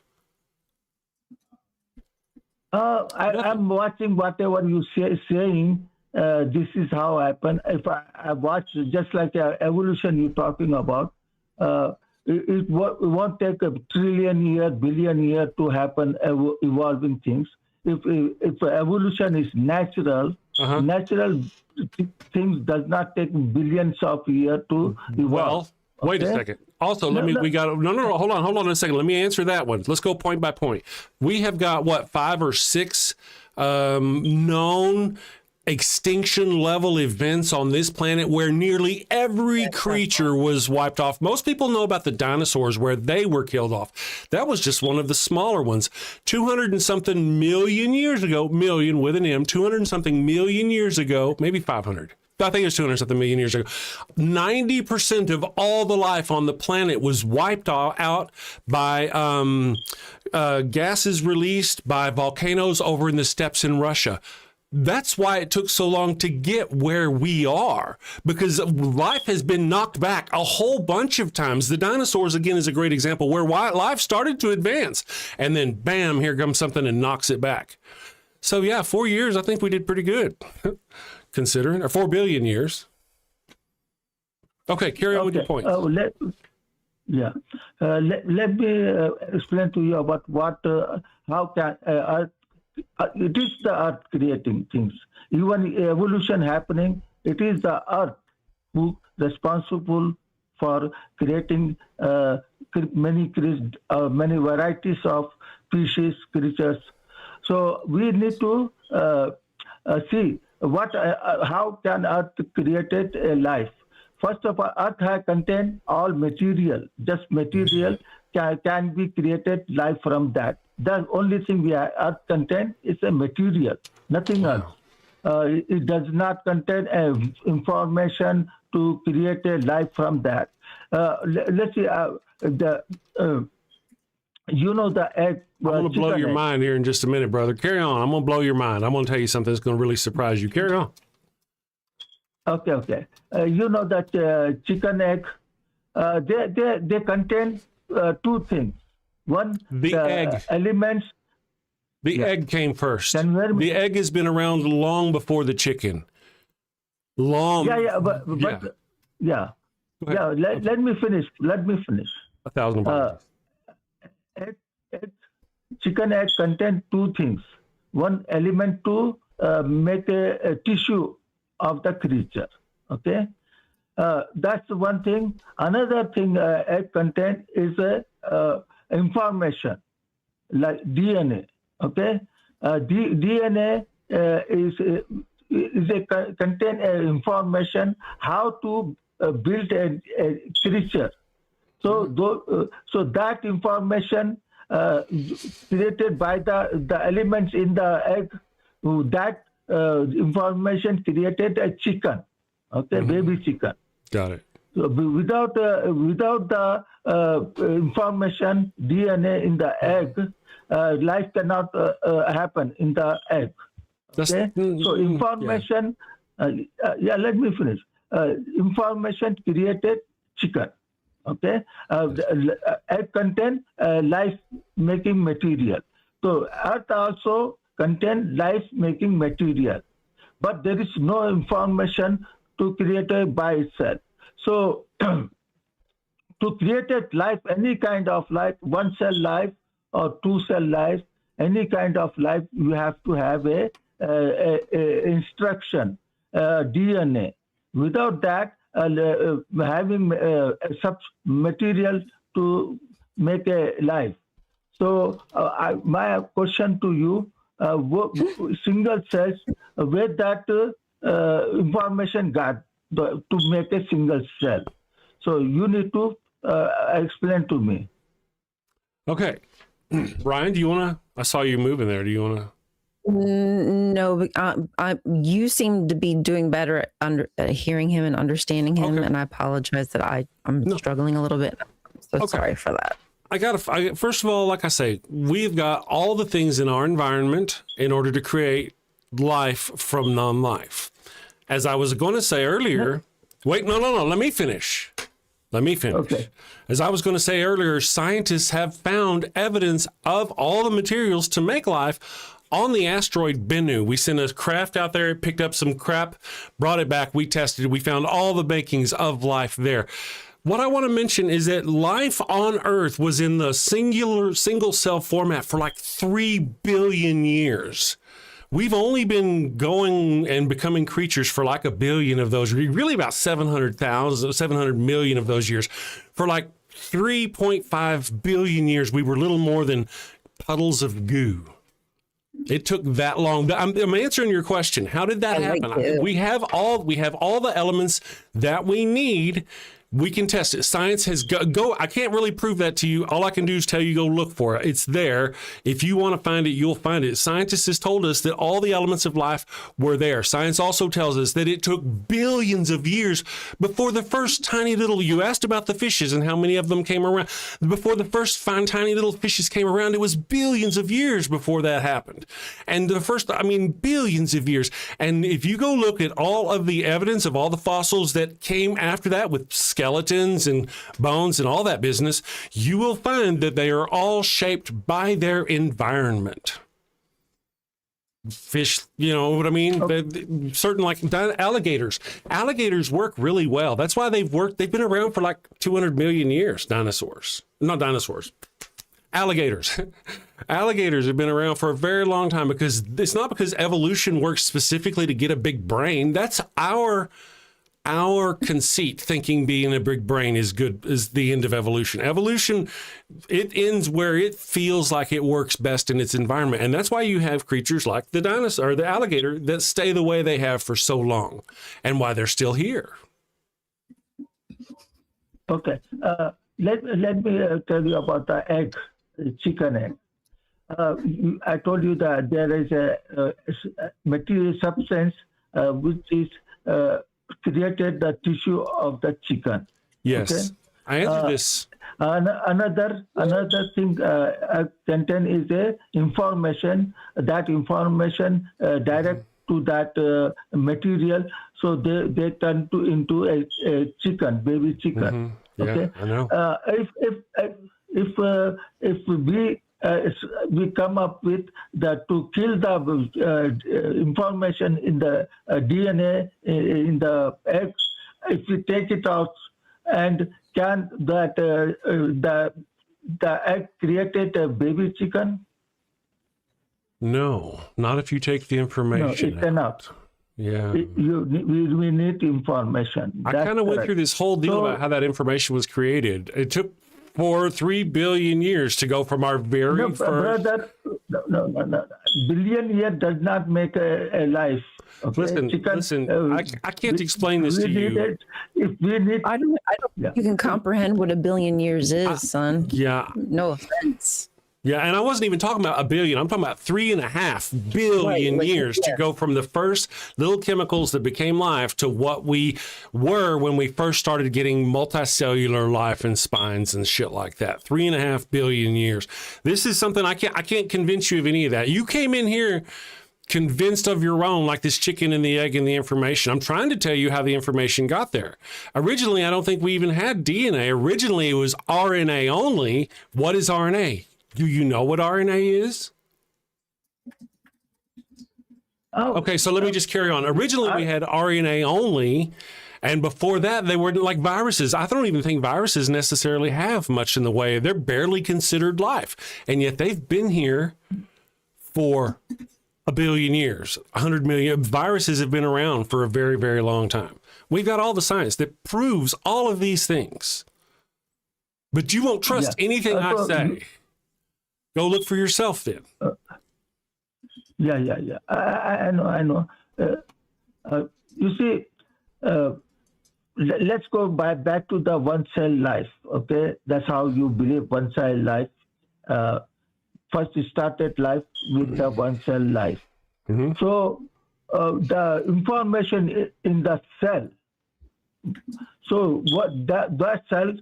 S6: I'm watching whatever you saying. This is how happened. If I watch just like evolution you're talking about, it won't take a trillion year, billion year to happen evolving things. If evolution is natural, natural things does not take billions of years to evolve.
S2: Well, wait a second. Also, hold on a second. Let me answer that one. Let's go point by point. We have got, 5 or 6 known extinction level events on this planet where nearly every creature was wiped off. Most people know about the dinosaurs where they were killed off. That was just one of the smaller ones. 200 and something million years ago, million with an M, 200 and something million years ago, maybe 500. I think it was 200 something million years ago. 90% of all the life on the planet was wiped out by gases released by volcanoes over in the steppes in Russia. That's why it took so long to get where we are, because life has been knocked back a whole bunch of times. The dinosaurs, again, is a great example where life started to advance, and then bam, here comes something and knocks it back. So yeah, 4 years, I think we did pretty good. Considering, or 4 billion years. Okay, carry on with your point.
S6: Let me explain to you about how can Earth. It is the Earth creating things. Even evolution happening, it is the Earth who responsible for creating many varieties of species, creatures. So we need to see how can Earth created a life. First of all, Earth has contained all material. Just material can be created life from that. The only thing Earth contain is a material, nothing else. It does not contain information to create a life from that. Let's see the egg.
S2: I'm going to blow your mind here in just a minute, brother. Carry on. I'm going to blow your mind. I'm going to tell you something that's going to really surprise you. Carry on.
S6: Okay. That chicken egg, they contain 2 things. One,
S2: the egg.
S6: Elements.
S2: The egg came first. The egg has been around long before the chicken. Long.
S6: Let me finish.
S2: 1,000 apologies.
S6: Chicken egg contain 2 things. One element to make a tissue of the creature. Okay, that's one thing. Another thing egg contain is information like DNA. Okay, DNA contain information how to build a creature. So that information created by the elements in the egg, that information created a chicken, baby chicken.
S2: Got it.
S6: So without the information DNA in the egg, life cannot happen in the egg. Okay, so information. Let me finish. Information created chicken. Okay, egg contain life-making material. So Earth also contain life-making material, but there is no information to create it by itself. So to create a life, any kind of life, one cell life or two cell life, any kind of life, you have to have a instruction, DNA. Without that, having such material to make a life. So my question to you, single cells, where that information got to make a single cell. So you need to explain to me.
S2: Okay. Ryan, do you want to, I saw you moving there. Do you want to?
S4: No, you seem to be doing better at hearing him and understanding him.
S2: Okay.
S4: And I apologize that I'm struggling a little bit. I'm so sorry for that.
S2: First of all, like I say, we've got all the things in our environment in order to create life from non-life. As I was going to say earlier, wait, no, let me finish. Okay. As I was going to say earlier, scientists have found evidence of all the materials to make life on the asteroid Bennu. We sent a craft out there, picked up some crap, brought it back, we tested it, we found all the makings of life there. What I want to mention is that life on Earth was in the single cell format for like 3 billion years. We've only been going and becoming creatures for like 1 billion of those, really about 700 million of those years. For like 3.5 billion years, we were little more than puddles of goo. It took that long. I'm answering your question. How did that happen? We have all the elements that we need. We can test it. Science has go. I can't really prove that to you. All I can do is tell you go look for it. It's there. If you want to find it, you'll find it. Scientists has told us that all the elements of life were there. Science also tells us that it took billions of years before the first tiny little, you asked about the fishes and how many of them came around. Before the first fine tiny little fishes came around, it was billions of years before that happened. And billions of years. And if you go look at all of the evidence of all the fossils that came after that with skeletons and bones and all that business, you will find that they are all shaped by their environment. Fish, you know what I mean? Okay. Certain like alligators. Alligators work really well. That's why they've been around for like 200 million years. Alligators. Alligators have been around for a very long time because it's not because evolution works specifically to get a big brain. That's our conceit, thinking being a big brain is good, is the end of evolution. Evolution, it ends where it feels like it works best in its environment. And that's why you have creatures like the dinosaur or the alligator that stay the way they have for so long and why they're still here.
S6: Okay. Let me tell you about the egg, chicken egg. I told you that there is a material substance which is created the tissue of the chicken.
S2: Yes, okay? I answered this.
S6: Another thing contain is a information. That information direct to that material, so they turn into a chicken, baby chicken.
S2: Mm-hmm. Yeah,
S6: okay,
S2: I know.
S6: If we come up with that to kill the information in the DNA in the eggs, if we take it out, and can that the egg created a baby chicken?
S2: No, not if you take the information.
S6: No, it cannot.
S2: Yeah.
S6: We need information.
S2: I kind of went through this whole deal about how that information was created. It took 3 billion years to go from our very first.
S6: No. Billion years does not make a life. Okay?
S2: Listen. I can't explain this to you.
S4: I don't think you can comprehend what 1 billion years is, son.
S2: Yeah.
S4: No offense.
S2: Yeah, and I wasn't even talking about 1 billion. I'm talking about 3.5 billion years to go from the first little chemicals that became life to what we were when we first started getting multicellular life and spines and shit like that. 3.5 billion years. This is something I can't convince you of any of that. You came in here convinced of your own, like this chicken and the egg and the information. I'm trying to tell you how the information got there. Originally, I don't think we even had DNA. Originally, it was RNA only. What is RNA? Do you know what RNA is? Okay, so let me just carry on. Originally, we had RNA only, And before that, they were like viruses. I don't even think viruses necessarily have much in the way. They're barely considered life. And yet they've been here for a billion years, 100 million. Viruses have been around for a very, very long time. We've got all the science that proves all of these things. But you won't trust anything I say. Go look for yourself then.
S6: Yeah. I know. You see, let's go back to the one cell life. Okay, that's how you believe one cell life. First, it started life with the one cell life. Mm-hmm. So the information in the cell. So what that cell,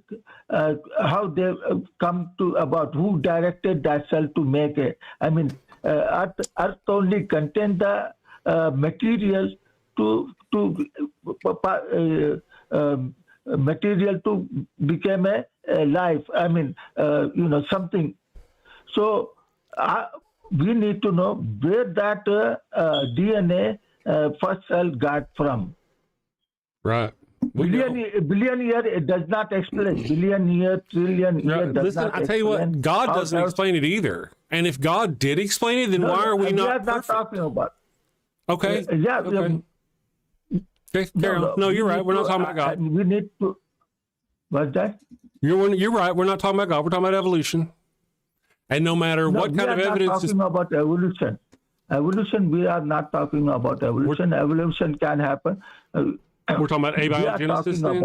S6: how they come to about who directed that cell to make it. I mean, Earth only contained the material to material to become a life. I mean, something. So we need to know where that DNA first cell got from.
S2: Right.
S6: Billion year, it does not explain. Billion year, trillion year does
S2: listen,
S6: not
S2: I tell you what, God doesn't explain it either. And if God did explain it, then why are we not perfect?
S6: Talking about.
S2: Okay.
S6: Okay.
S2: No, you're right. We're not talking about God.
S6: We need to. What's that?
S2: You're right. We're not talking about God. We're talking about evolution. And no matter what kind of evidence.
S6: We are not talking about evolution. Evolution, we are not talking about evolution. Evolution can happen.
S2: We're talking about abiogenesis then?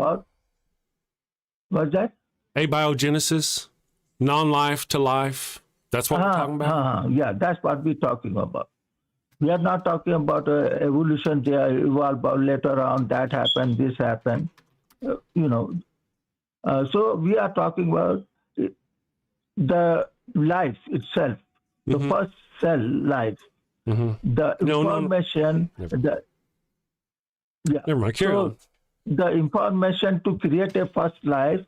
S6: What's that?
S2: Abiogenesis, non-life to life. That's what we're talking about?
S6: Yeah, that's what we're talking about. We are not talking about evolution. They evolved later on. That happened, this happened. So we are talking about the life itself, the first cell life, the information,
S2: Never mind. Carry on.
S6: The information to create a first life,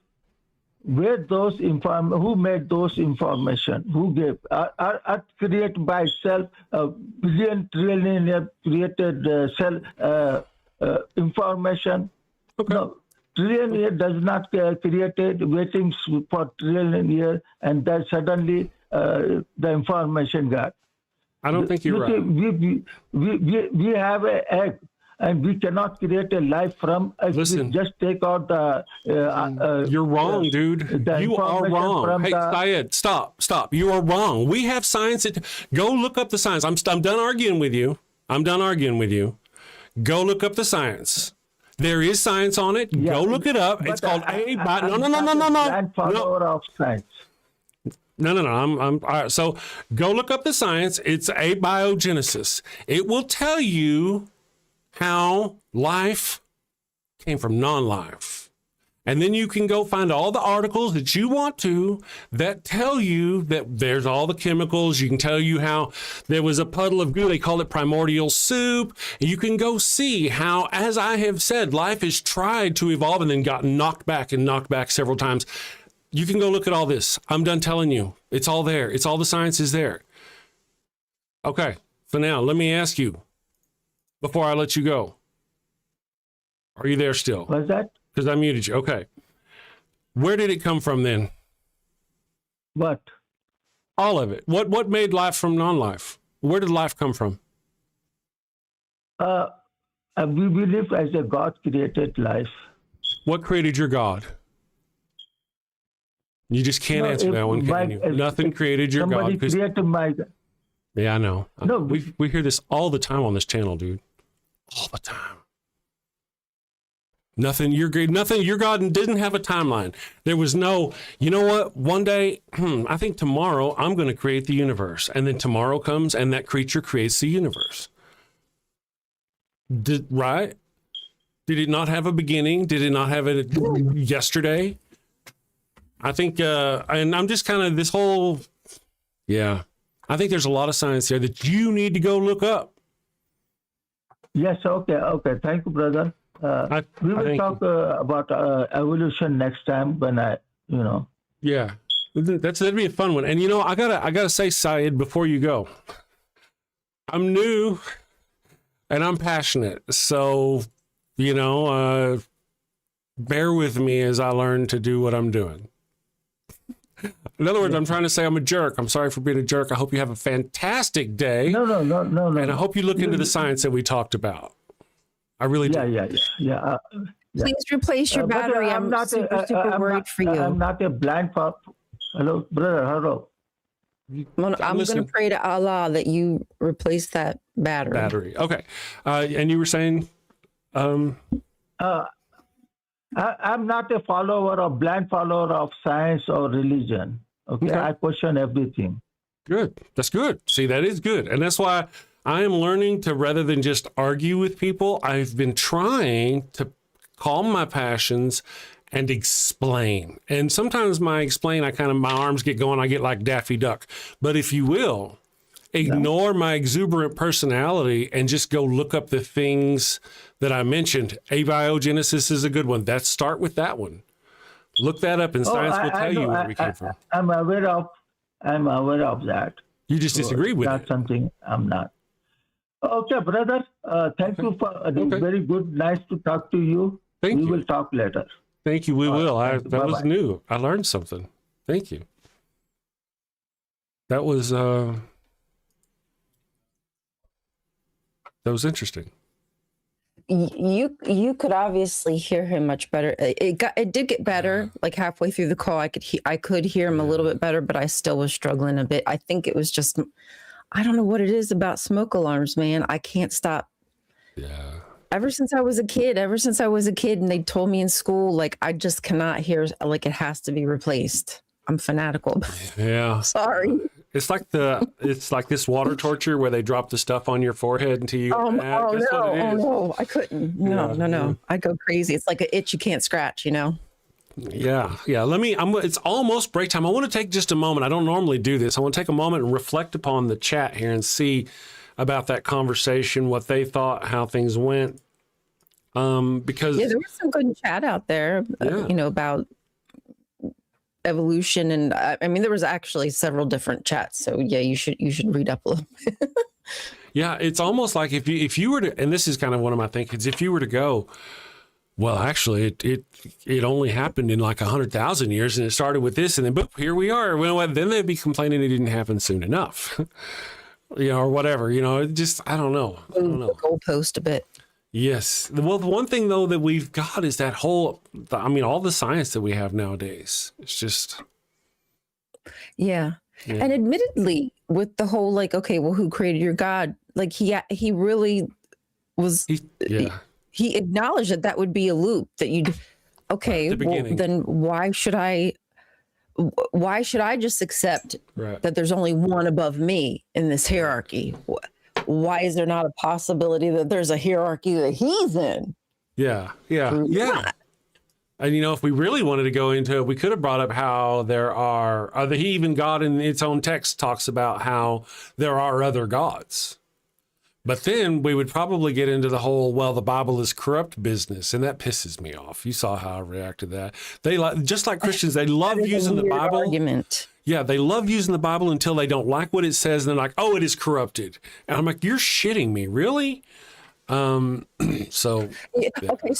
S6: where those who made those information, who gave, are created by itself, billion trillion year created cell information. Okay. No, trillion year does not created waiting for trillion year, and then suddenly the information got.
S2: I don't think you're right.
S6: We have an egg. And we cannot create a life from.
S2: Listen,
S6: just take out the.
S2: You're wrong, dude. You are wrong. Hey, Syed, stop. You are wrong. We have science. Go look up the science. I'm done arguing with you. Go look up the science. There is science on it. Yeah, go look it up. It's called No.
S6: Follower of science.
S2: No. I'm all right. So go look up the science. It's abiogenesis. It will tell you how life came from non-life. And then you can go find all the articles that you want to that tell you that there's all the chemicals. You can tell you how there was a puddle of goo. They call it primordial soup. You can go see how, as I have said, life has tried to evolve and then got knocked back several times. You can go look at all this. I'm done telling you. It's all there. It's all the science is there. Okay. So now let me ask you, before I let you go, are you there still?
S6: What's that?
S2: Because I muted you. Okay. Where did it come from then?
S6: What?
S2: All of it. What made life from non-life? Where did life come from?
S6: We believe as a God created life.
S2: What created your God? You just can't answer that one, can you? Nothing created your God.
S6: Somebody created my God.
S2: Yeah, I know.
S6: No,
S2: we hear this all the time on this channel, dude. All the time. Nothing. Your God didn't have a timeline. There was no. You know what? One day, I think tomorrow, I'm going to create the universe, and then tomorrow comes, and that creature creates the universe. Right? Did it not have a beginning? Did it not have it yesterday? I think, and I'm just kind of this whole. Yeah. I think there's a lot of science there that you need to go look up.
S6: Yes, okay. Thank you, brother. We will talk about evolution next time when
S2: Yeah, that'd be a fun one. And I gotta say, Syed, before you go, I'm new and I'm passionate. So, bear with me as I learn to do what I'm doing. In other words, I'm trying to say I'm a jerk. I'm sorry for being a jerk. I hope you have a fantastic day.
S6: No.
S2: And I hope you look into the science that we talked about. I really do.
S6: Yeah.
S4: Please replace your
S6: Brother,
S4: battery. I'm super worried for you.
S6: I'm not a blind pop. Hello, brother. Hello.
S4: I'm going to pray to Allah that you replace that battery.
S2: Okay. And you were saying?
S6: I'm not a follower or blind follower of science or religion. Okay. I question everything.
S2: Good. That's good. See, that is good. And that's why I am learning to, rather than just argue with people, I've been trying to calm my passions and explain. And sometimes my arms get going. I get like Daffy Duck. But if you will, ignore my exuberant personality and just go look up the things that I mentioned. Abiogenesis is a good one. Start with that one. Look that up and science will tell you where we came from.
S6: I'm aware of that.
S2: You just disagree with
S6: that's
S2: it.
S6: Something I'm not. Okay, brother. Thank you for very good. Nice to talk to you.
S2: Thank you.
S6: We will talk later.
S2: Thank you. We will. That
S6: Bye-bye.
S2: was new. I learned something. Thank you. That was interesting.
S4: You could obviously hear him much better. It did get better. Like halfway through the call, I could hear him a little bit better, but I still was struggling a bit. I think it was just, I don't know what it is about smoke alarms, man. I can't stop.
S2: Yeah.
S4: Ever since I was a kid, and they told me in school, like, I just cannot hear, like, it has to be replaced. I'm fanatical.
S2: Yeah.
S4: Sorry.
S2: It's like this water torture where they drop the stuff on your forehead until you.
S4: No, I couldn't. No. I go crazy. It's like an itch you can't scratch, you know?
S2: Yeah. It's almost break time. I want to take just a moment. I don't normally do this. I want to take a moment and reflect upon the chat here and see about that conversation, what they thought, how things went. Because
S4: there was some good chat out there, about evolution, and I mean there was actually several different chats, so you should read up a little bit.
S2: Yeah, it's almost like if you were to, and this is kind of one of my thinkings, if you were to go, well, actually it only happened in like 100,000 years and it started with this and then boop, here we are. Well, then they'd be complaining it didn't happen soon enough. Or whatever, it just, I don't know.
S4: The goalpost a bit.
S2: Yes. Well, the one thing though that we've got is that all the science that we have nowadays. It's just.
S4: Yeah. And admittedly, with the whole, like, okay, well, who created your God? Like he really was, he acknowledged that would be a loop that you'd, okay, well, then why should I just accept that there's only one above me in this hierarchy? Why is there not a possibility that there's a hierarchy that he's in?
S2: Yeah. And if we really wanted to go into it, we could have brought up how there are other, even God in its own text talks about how there are other gods. But then we would probably get into the whole, well, the Bible is corrupt business, and that pisses me off. You saw how I reacted to that. They just like Christians, they love using the Bible.
S4: Argument.
S2: Yeah, they love using the Bible until they don't like what it says, and they're like, "Oh, it is corrupted." And I'm like, "You're shitting me, really?" Okay, so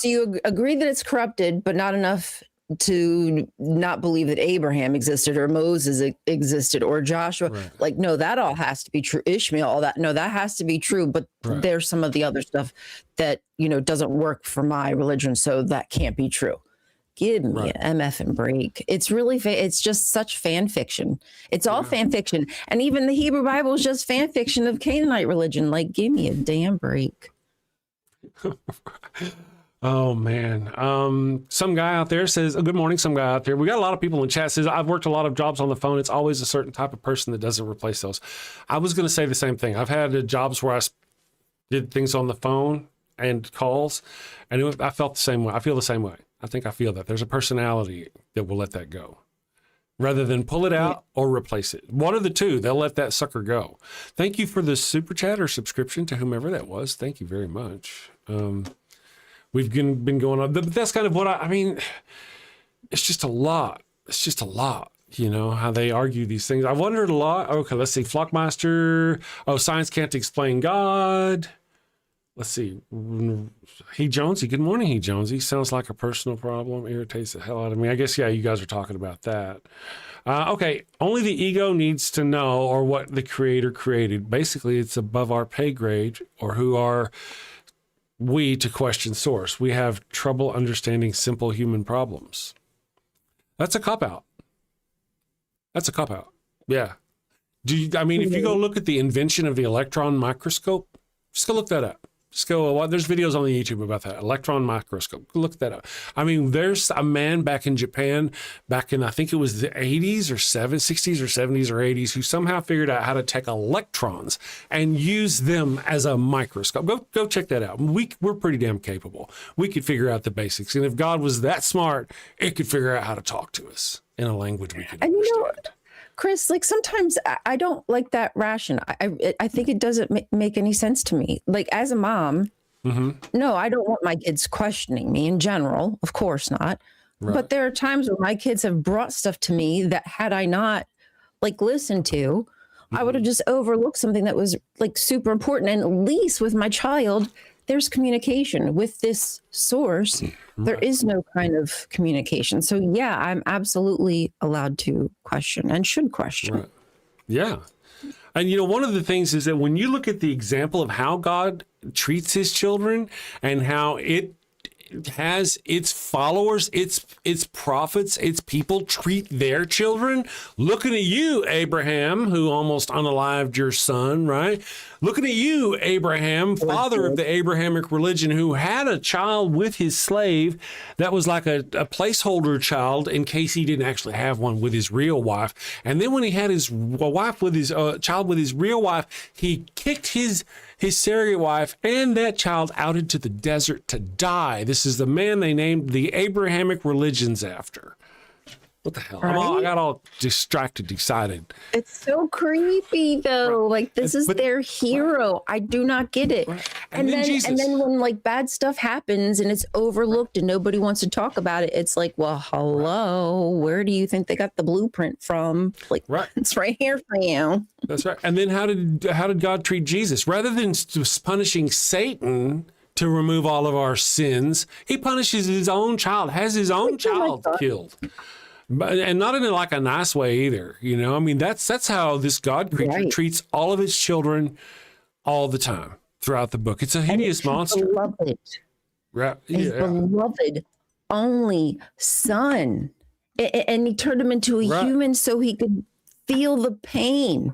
S4: you agree that it's corrupted, but not enough to not believe that Abraham existed or Moses existed or Joshua.
S2: Right.
S4: Like, no, that all has to be true. Ishmael, all that. No, that has to be true. But there's some of the other stuff that, doesn't work for my religion. So that can't be true. Give me an MF and break. It's really, it's just such fan fiction. It's all fan fiction. And even the Hebrew Bible is just fan fiction of Canaanite religion. Like, give me a damn break.
S2: Oh man. Some guy out there says, good morning. Some guy out there. We got a lot of people in chat says, I've worked a lot of jobs on the phone. It's always a certain type of person that doesn't replace those. I was going to say the same thing. I've had jobs where I did things on the phone and calls, and I felt the same way. I feel the same way. I think I feel that there's a personality that will let that go rather than pull it out or replace it. One of the two, they'll let that sucker go. Thank you for the super chat or subscription to whomever that was. Thank you very much. We've been going on, but that's kind of what I mean. It's just a lot. How they argue these things. I wondered a lot. Okay, let's see. Flockmaster. Oh, science can't explain God. let's see. Hey, Jonesy. Good morning, Hey, Jonesy. Sounds like a personal problem. Irritates the hell out of me. I guess, yeah, you guys are talking about that. Okay. Only the ego needs to know or what the creator created. Basically, it's above our pay grade, or who are we to question source. We have trouble understanding simple human problems. That's a cop-out. That's a cop-out. Yeah. If you go look at the invention of the electron microscope, just go look that up. Just go, there's videos on the YouTube about that. Electron microscope. Go look that up. I mean, there's a man back in Japan, back in, I think it was the 60s or 70s or 80s, who somehow figured out how to take electrons and use them as a microscope. Go check that out. We're pretty damn capable. We could figure out the basics. And if God was that smart, it could figure out how to talk to us in a language we could understand.
S4: Chris, like sometimes I don't like that ration. I think it doesn't make any sense to me. Like as a mom, no, I don't want my kids questioning me in general. Of course not. Right. But there are times when my kids have brought stuff to me that had I not like listened to, I would have just overlooked something that was like super important. And at least with my child, there's communication with this source. There is no kind of communication. So yeah, I'm absolutely allowed to question and should question.
S2: Right. Yeah. And one of the things is that when you look at the example of how God treats his children and how it has its followers, its prophets, its people treat their children. Looking at you, Abraham, who almost unalived your son, right? Looking at you, Abraham, father of the Abrahamic religion, who had a child with his slave that was like a placeholder child in case he didn't actually have one with his real wife. And then when he had his wife with his child with his real wife, he kicked his surrogate wife and that child out into the desert to die. This is the man they named the Abrahamic religions after. What the hell?
S4: Right?
S2: I got all distracted, excited.
S4: It's so creepy though.
S2: Right.
S4: Like this is their hero. I do not get it.
S2: Right.
S4: And then when like bad stuff happens and it's overlooked and nobody wants to talk about it, it's like, well, hello, where do you think they got the blueprint from? Like, it's right here for you.
S2: That's right. And then how did God treat Jesus? Rather than punishing Satan to remove all of our sins, he punishes his own child, has his own child killed. And not in like a nice way either. I mean, that's how this God creature treats all of his children all the time throughout the book. It's a hideous monster.
S4: Beloved.
S2: Right.
S4: His beloved only son. And he turned him into a human so he could feel the pain.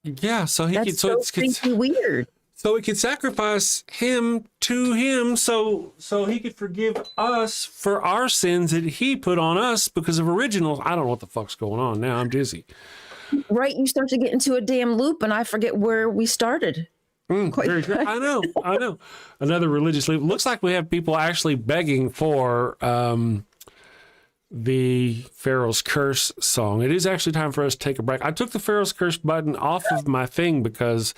S2: Yeah, so he
S4: That's
S2: could
S4: so weird.
S2: So we could sacrifice him to him so he could forgive us for our sins that he put on us because of originals. I don't know what the fuck's going on now. I'm dizzy.
S4: Right. You start to get into a damn loop and I forget where we started.
S2: Very good. I know. Another religious loop. Looks like we have people actually begging for the Pharaoh's Curse song. It is actually time for us to take a break. I took the Pharaoh's Curse button off of my thing because,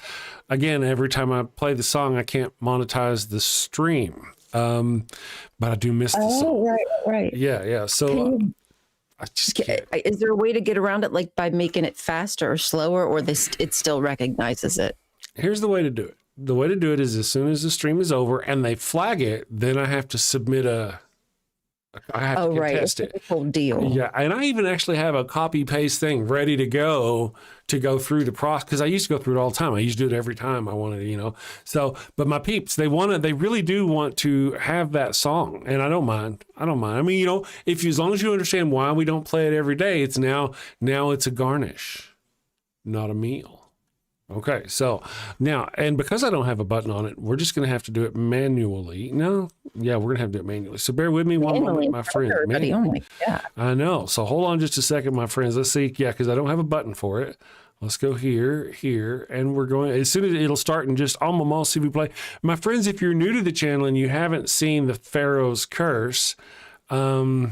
S2: again, every time I play the song, I can't monetize the stream. But I do miss the song.
S4: Right.
S2: Yeah. So I just can't.
S4: Is there a way to get around it, like by making it faster or slower, or it still recognizes it?
S2: Here's the way to do it. The way to do it is as soon as the stream is over and they flag it, then I have to submit I have to contest it.
S4: It's a whole deal.
S2: Yeah, and I even actually have a copy paste thing ready to go through the process because I used to go through it all the time. I used to do it every time I wanted, So, but my peeps, they really do want to have that song, and I don't mind. I mean, as long as you understand why we don't play it every day, it's now it's a garnish, not a meal. Okay, so now, and because I don't have a button on it, we're just going to have to do it manually. We're going to have to do it manually. So bear with me one moment, my friend.
S4: Oh my God.
S2: I know. So hold on just a second, my friends. Let's see. Yeah, because I don't have a button for it. Let's go here, and we're going, as soon as it'll start in just almost see if we play. My friends, if you're new to the channel and you haven't seen the Pharaoh's Curse, enjoy.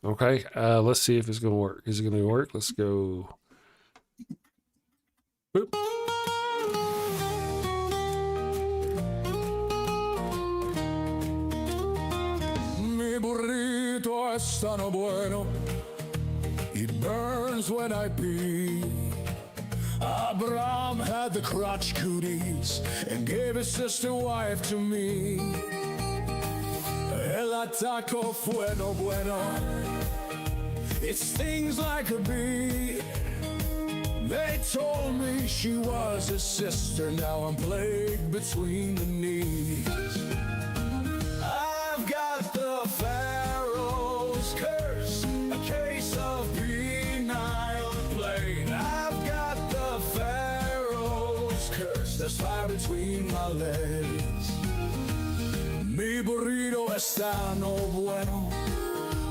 S2: Okay, let's see if it's going to work. Is it going to work? Let's go. Boop.
S7: Mi burrito es tan bueno, it burns when I pee. Abraham had the crotch cooties and gave his sister wife to me. El ataco fue no bueno. It stings like a bee. They told me she was his sister. Now I'm plagued between the knees. I've got the Pharaoh's curse, a case of penile plague. I've got the Pharaoh's curse. There's fire between my legs. Mi burrito está no bueno.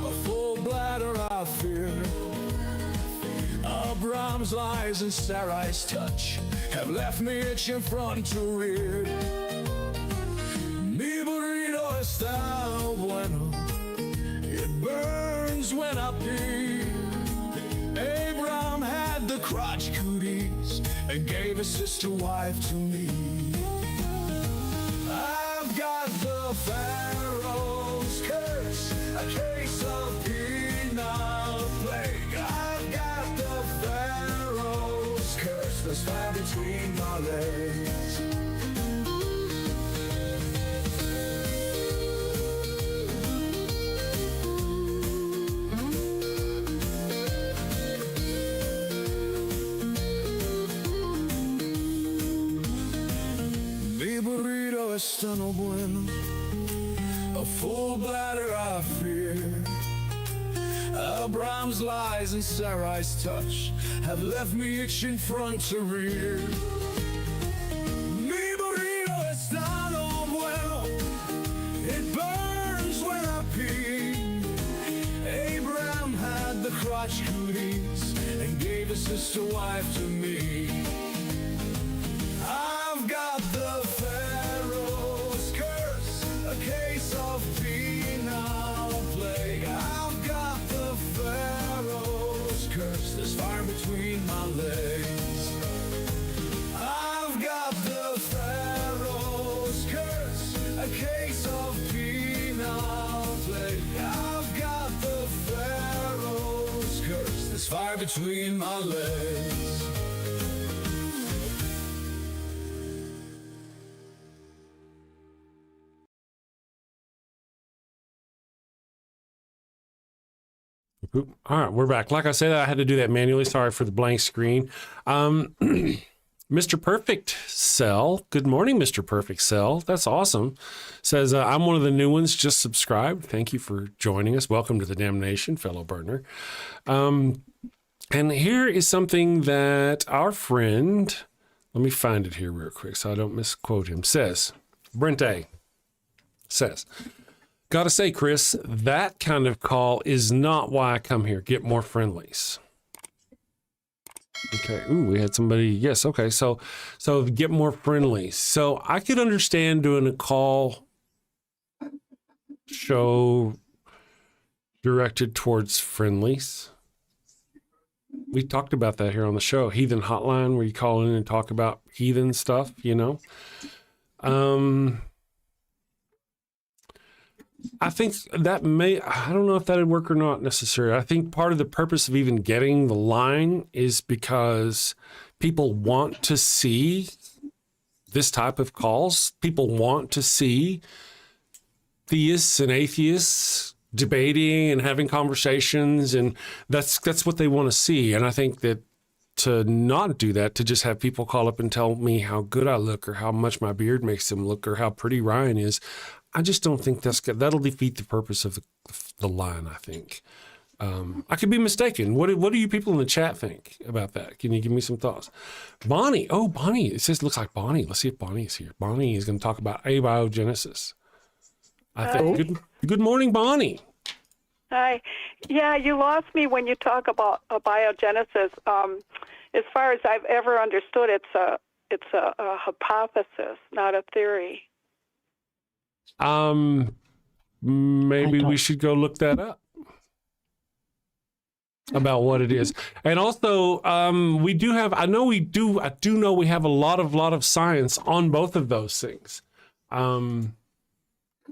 S7: A full bladder I fear. Abraham's lies and Sarai's touch have left me itching front to rear. Mi burrito está bueno. It burns when I pee. Abraham had the crotch cooties and gave his sister wife to me. I've got the Pharaoh's curse, a case of penile plague. I've got the Pharaoh's curse, there's fire between my legs. Mi burrito está no bueno. A full bladder I fear. Abraham's lies and Sarai's touch have left me itching front to rear. Mi burrito está no bueno. It burns when I pee. Abraham had the crotch cooties and gave his sister wife to me. I've got the Pharaoh's curse, a case of penile plague. I've got the Pharaoh's curse, there's fire between my legs. I've got the Pharaoh's curse, a case of penile plague. I've got the Pharaoh's curse, there's fire between my legs.
S2: All right, we're back. Like I said, I had to do that manually. Sorry for the blank screen. Mr. Perfect Cell. Good morning, Mr. Perfect Cell. That's awesome. Says, I'm one of the new ones, just subscribed. Thank you for joining us. Welcome to the damnation, fellow burner. And here is something that our friend, let me find it here real quick so I don't misquote him, says, Brent A. says, gotta say, Chris, that kind of call is not why I come here. Get more friendlies. Okay. Ooh, we had somebody. Yes. Okay. So get more friendlies. So I could understand doing a call show directed towards friendlies. We talked about that here on the show. Heathen Hotline, where you call in and talk about heathen stuff, you know. I think that I don't know if that would work or not necessarily. I think part of the purpose of even getting the line is because people want to see this type of calls. People want to see theists and atheists debating and having conversations, and that's what they want to see. And I think that to not do that, to just have people call up and tell me how good I look or how much my beard makes them look or how pretty Ryan is, I just don't think that's good. That'll defeat the purpose of the line, I think. I could be mistaken. What do you people in the chat think about that? Can you give me some thoughts? Bonnie. Oh, Bonnie. It says, looks like Bonnie. Let's see if Bonnie is here. Bonnie is going to talk about abiogenesis. I think. Good morning, Bonnie.
S8: Hi. Yeah, you lost me when you talk about abiogenesis. As far as I've ever understood, it's a hypothesis, not a theory.
S2: Maybe we should go look that up about what it is. And also, I do know we have a lot of science on both of those things.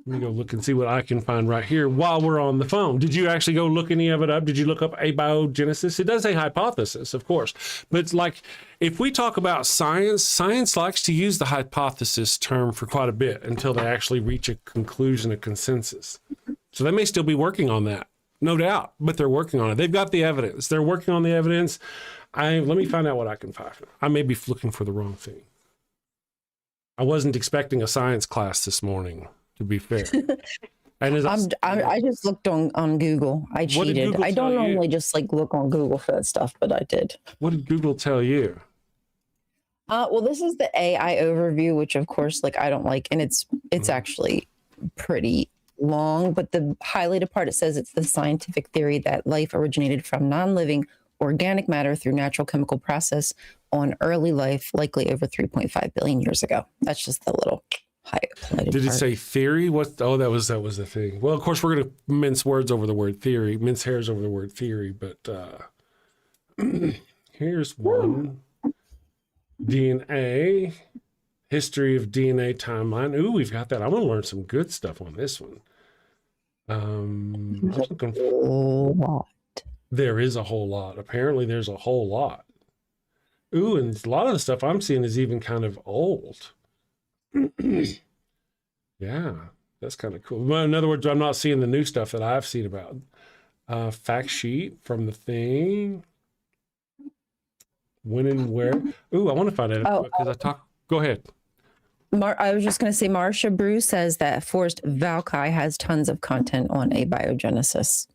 S2: Let me go look and see what I can find right here while we're on the phone. Did you actually go look any of it up? Did you look up abiogenesis? It does say hypothesis, of course. But it's like, if we talk about science, science likes to use the hypothesis term for quite a bit until they actually reach a conclusion, a consensus. So they may still be working on that, no doubt, but they're working on it. They've got the evidence. They're working on the evidence. Let me find out what I can find. I may be looking for the wrong thing. I wasn't expecting a science class this morning, to be fair. And
S4: I just looked on Google. I cheated. I don't normally just like look on Google for that stuff, but I did.
S2: What did Google tell you?
S4: Well, this is the AI overview, which of course, like I don't like, and it's actually pretty long. But the highlighted part, it says it's the scientific theory that life originated from non-living organic matter through natural chemical process on early life, likely over 3.5 billion years ago. That's just the little highlighted
S2: Did it
S4: part.
S2: say theory? What? Oh, that was the thing. Well, of course, we're going to mince words over the word theory, mince hairs over the word theory. But here's one: DNA, history of DNA timeline. Ooh, we've got that. I'm going to learn some good stuff on this one. I'm just looking for. There is a whole lot. Apparently, there's a whole lot. Ooh, and a lot of the stuff I'm seeing is even kind of old. Yeah, that's kind of cool. Well, in other words, I'm not seeing the new stuff that I've seen about. Fact sheet from the thing. When and where. Ooh, I want to find out because Go ahead.
S4: I was just going to say, Marsha Brew says that Forrest Valkai has tons of content on abiogenesis.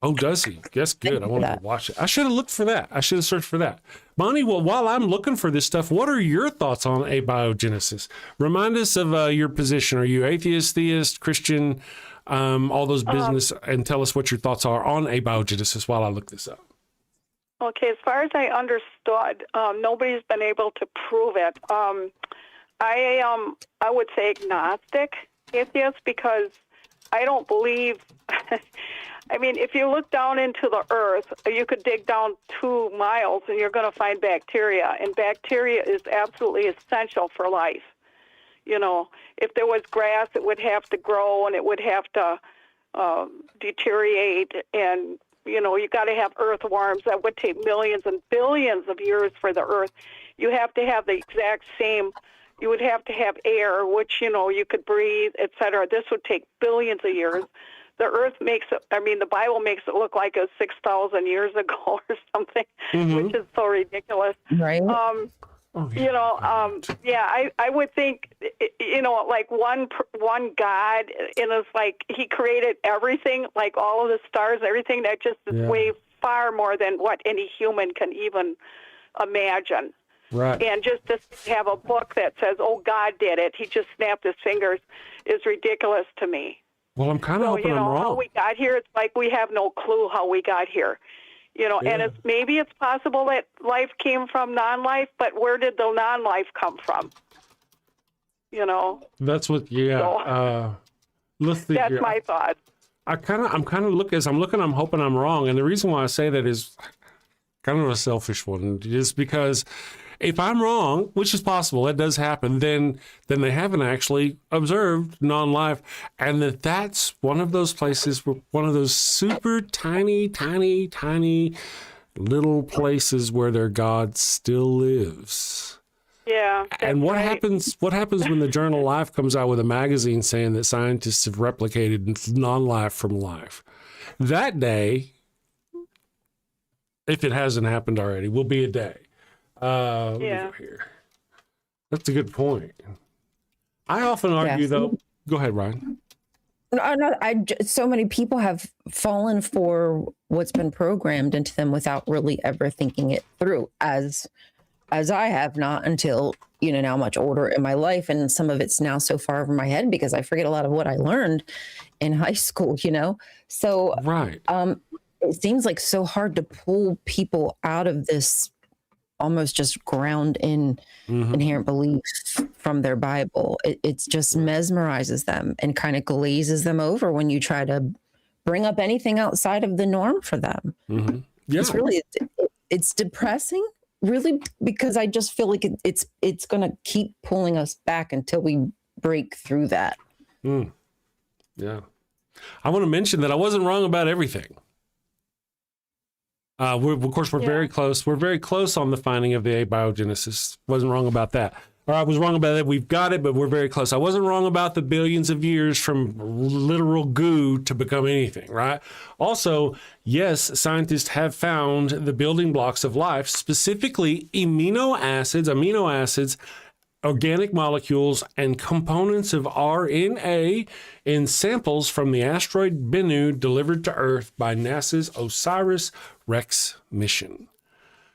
S2: Oh, does he? That's good. I wanted to watch it. I should have looked for that. I should have searched for that. Bonnie, well, while I'm looking for this stuff, what are your thoughts on abiogenesis? Remind us of your position. Are you atheist, theist, Christian, all those business, and tell us what your thoughts are on abiogenesis while I look this up.
S8: Okay, as far as I understood, nobody's been able to prove it. I would say agnostic atheist because I don't believe... I mean, if you look down into the earth, you could dig down 2 miles and you're going to find bacteria. And bacteria is absolutely essential for life. You know, if there was grass, it would have to grow and it would have to deteriorate. And, you know, you got to have earthworms. That would take millions and billions of years for the earth. You have to have the exact same. You would have to have air, which, you know, you could breathe, et cetera. This would take billions of years. The earth makes it, I mean, the Bible makes it look like it was 6,000 years ago or something, which is so ridiculous.
S4: Right.
S8: You know, I would think, you know, like one God, and it's like he created everything, like all of the stars, everything that just is way far more than what any human can even imagine.
S2: Right.
S8: And just to have a book that says, oh, God did it, he just snapped his fingers, is ridiculous to me.
S2: Well, I'm kind of hoping I'm wrong.
S8: How we got here, it's like we have no clue how we got here. You know, and maybe it's possible that life came from non-life, but where did the non-life come from? You know?
S2: That's what, let's think.
S8: That's my thought.
S2: I'm hoping I'm wrong. And the reason why I say that is kind of a selfish one, is because if I'm wrong, which is possible, that does happen, then they haven't actually observed non-life. And that's one of those places, one of those super tiny, tiny, tiny little places where their God still lives.
S8: Yeah.
S2: And what happens when the journal Life comes out with a magazine saying that scientists have replicated non-life from life? That day, if it hasn't happened already, will be a day. Let me go here. That's a good point. I often argue, though. Go ahead, Ryan.
S4: No, so many people have fallen for what's been programmed into them without really ever thinking it through, as I have not until, you know, now much older in my life. And some of it's now so far over my head because I forget a lot of what I learned in high school, you know? So
S2: right.
S4: It seems like so hard to pull people out of this almost just ground in inherent beliefs from their Bible. It just mesmerizes them and kind of glazes them over when you try to bring up anything outside of the norm for them. Yeah. It's really, it's depressing, really, because I just feel like it's going to keep pulling us back until we break through that.
S2: Yeah. I want to mention that I wasn't wrong about everything. Of course, we're very close. We're very close on the finding of the abiogenesis. Wasn't wrong about that. Or I was wrong about that. We've got it, but we're very close. I wasn't wrong about the billions of years from literal goo to become anything, right? Also, yes, scientists have found the building blocks of life, specifically amino acids, organic molecules, and components of RNA in samples from the asteroid Bennu delivered to Earth by NASA's OSIRIS-REx mission.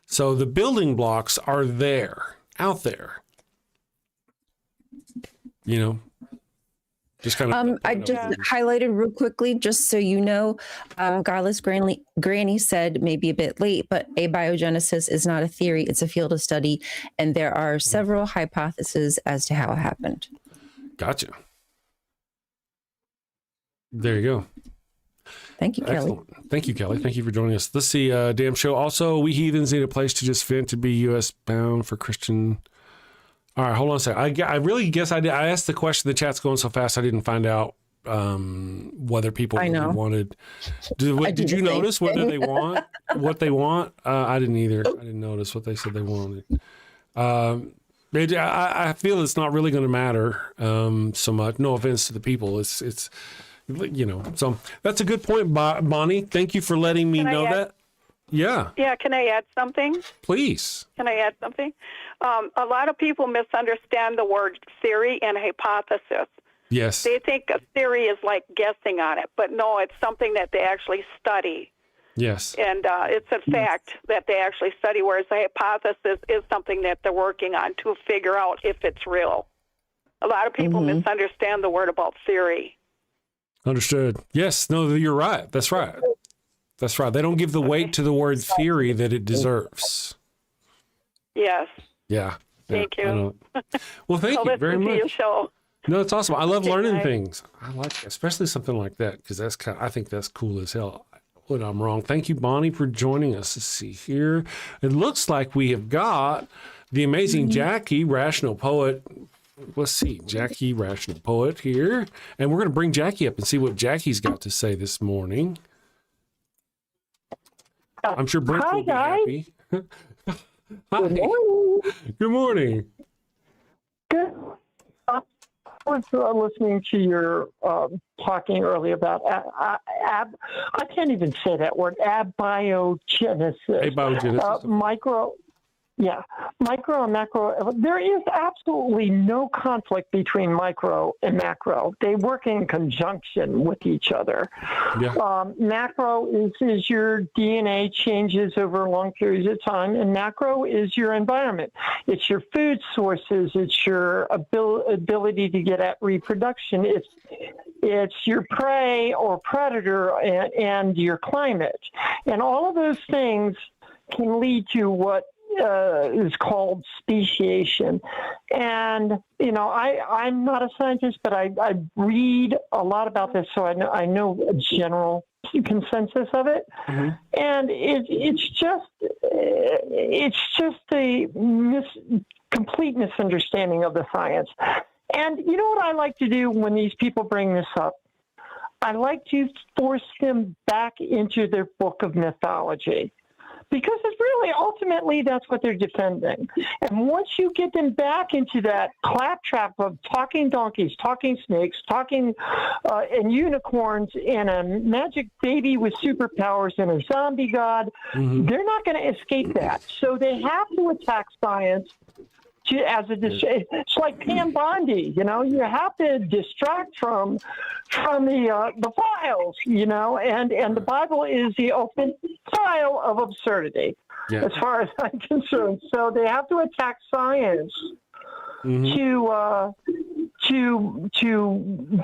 S2: So the building blocks are there, out there. You know, just kind of.
S4: I just highlighted real quickly, just so you know, Godless Granny said maybe a bit late, but abiogenesis is not a theory; it's a field of study, and there are several hypotheses as to how it happened.
S2: Gotcha. There you go.
S4: Thank you, Kelly.
S2: Excellent. Thank you, Kelly. Thank you for joining us. Let's see, damn show. Also, we heathens need a place to just vent to be U.S. bound for Christian. All right, hold on a second. I really guess I did. I asked the question. The chat's going so fast, I didn't find out whether people really wanted. Did you notice whether they want what they want? I didn't either. I didn't notice what they said they wanted. I feel it's not really going to matter so much. No offense to the people. It's you know. So that's a good point, Bonnie. Thank you for letting me know that. Yeah.
S8: Yeah, can I add something?
S2: Please.
S8: Can I add something? A lot of people misunderstand the word theory and hypothesis.
S2: Yes.
S8: They think a theory is like guessing on it, but no, it's something that they actually study.
S2: Yes.
S8: And it's a fact that they actually study, whereas a hypothesis is something that they're working on to figure out if it's real. A lot of people misunderstand the word about theory.
S2: Understood. Yes. No, you're right. That's right. That's right. They don't give the weight to the word theory that it deserves.
S8: Yes.
S2: Yeah.
S8: Thank you.
S2: Well, thank you very much.
S8: Your show.
S2: No, it's awesome. I love learning things. I like, especially something like that, because that's I think that's cool as hell. When I'm wrong. Thank you, Bonnie, for joining us. Let's see here. It looks like we have got the amazing Jackie, Rational Poet. Let's see, Jackie, Rational Poet here. And we're going to bring Jackie up and see what Jackie's got to say this morning. I'm sure Brent will be happy. Hi.
S9: Good morning.
S2: Good morning.
S9: Good. I was listening to your talking earlier about I can't even say that word, abiogenesis.
S2: Abiogenesis.
S9: Micro and macro. There is absolutely no conflict between micro and macro. They work in conjunction with each other.
S2: Yeah.
S9: Macro is your DNA changes over long periods of time, and macro is your environment. It's your food sources. It's your ability to get at reproduction. It's your prey or predator and your climate. And all of those things can lead to what is called speciation. And, you know, I'm not a scientist, but I read a lot about this, so I know a general consensus of it.
S2: Mm-hmm.
S9: And it's just a complete misunderstanding of the science. And you know what I like to do when these people bring this up? I like to force them back into their book of mythology. Because it's really, ultimately, that's what they're defending. And once you get them back into that claptrap of talking donkeys, talking snakes, talking and unicorns, and a magic baby with superpowers and a zombie god, they're not going to escape that. So they have to attack science. It's like Pam Bondi, you know. You have to distract from the files, you know, and the Bible is the open file of absurdity, as far as I'm concerned. So they have to attack science to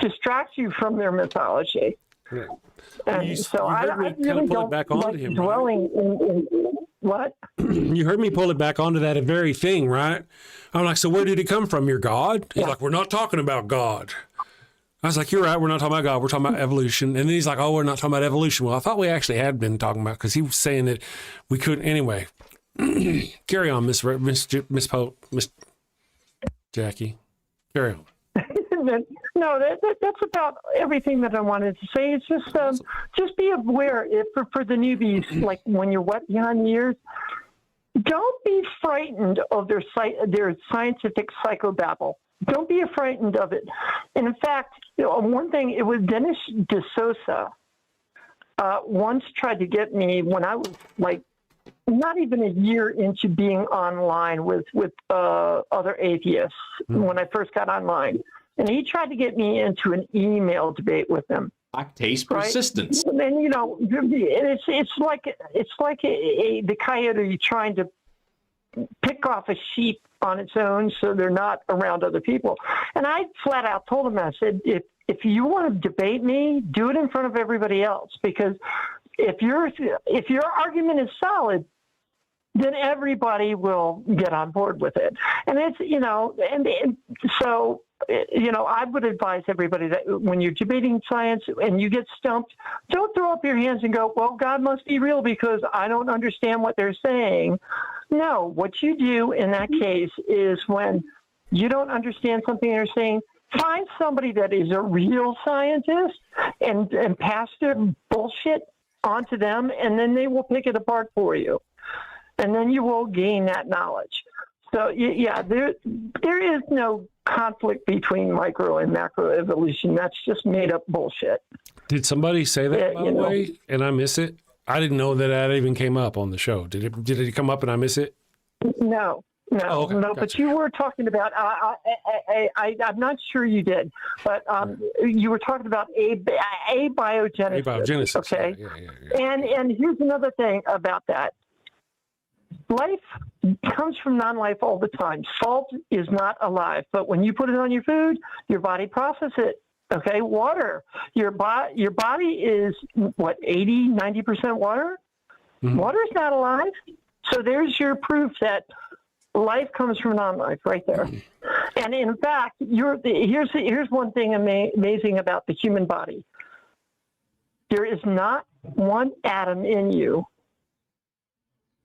S9: distract you from their mythology.
S2: Yeah.
S9: And so I really don't like dwelling in what?
S2: You heard me pull it back onto that very thing, right? I'm like, so where did it come from, your God? He's like, we're not talking about God. I was like, you're right, we're not talking about God, we're talking about evolution. And then he's like, oh, we're not talking about evolution. Well, I thought we actually had been talking about, because he was saying that we couldn't. Anyway, carry on, Miss Pope, Miss Jackie. Carry on.
S9: that's about everything that I wanted to say. It's just be aware for the newbies, like when you're wet behind the ears, don't be frightened of their scientific psychobabble. Don't be frightened of it. And in fact, one thing, it was Dennis DeSosa once tried to get me when I was like not even a year into being online with other atheists when I first got online. And he tried to get me into an email debate with them.
S10: I taste persistence.
S9: And then, it's like the coyote trying to pick off a sheep on its own so they're not around other people. And I flat out told him, I said, if you want to debate me, do it in front of everybody else, because if your argument is solid, then everybody will get on board with it. And it's, so I would advise everybody that when you're debating science and you get stumped, don't throw up your hands and go, well, God must be real because I don't understand what they're saying. No, what you do in that case is when you don't understand something they're saying, find somebody that is a real scientist and pass their bullshit onto them, and then they will pick it apart for you. And then you will gain that knowledge. So, yeah, there is no conflict between micro and macro evolution. That's just made up bullshit.
S2: Did somebody say that, by the way, and I miss it? I didn't know that even came up on the show. Did it come up and I miss it?
S9: No.
S2: Oh, okay.
S9: No, but you were talking about, I'm not sure you did, but you were talking about abiogenesis.
S2: Abiogenesis.
S9: Okay.
S2: Yeah.
S9: And here's another thing about that. Life comes from non-life all the time. Salt is not alive, but when you put it on your food, your body processes it. Okay, water. Your body is, 80, 90% water? Mm-hmm. Water is not alive. So there's your proof that life comes from non-life right there. Mm-hmm. And in fact, here's one thing amazing about the human body. There is not one atom in you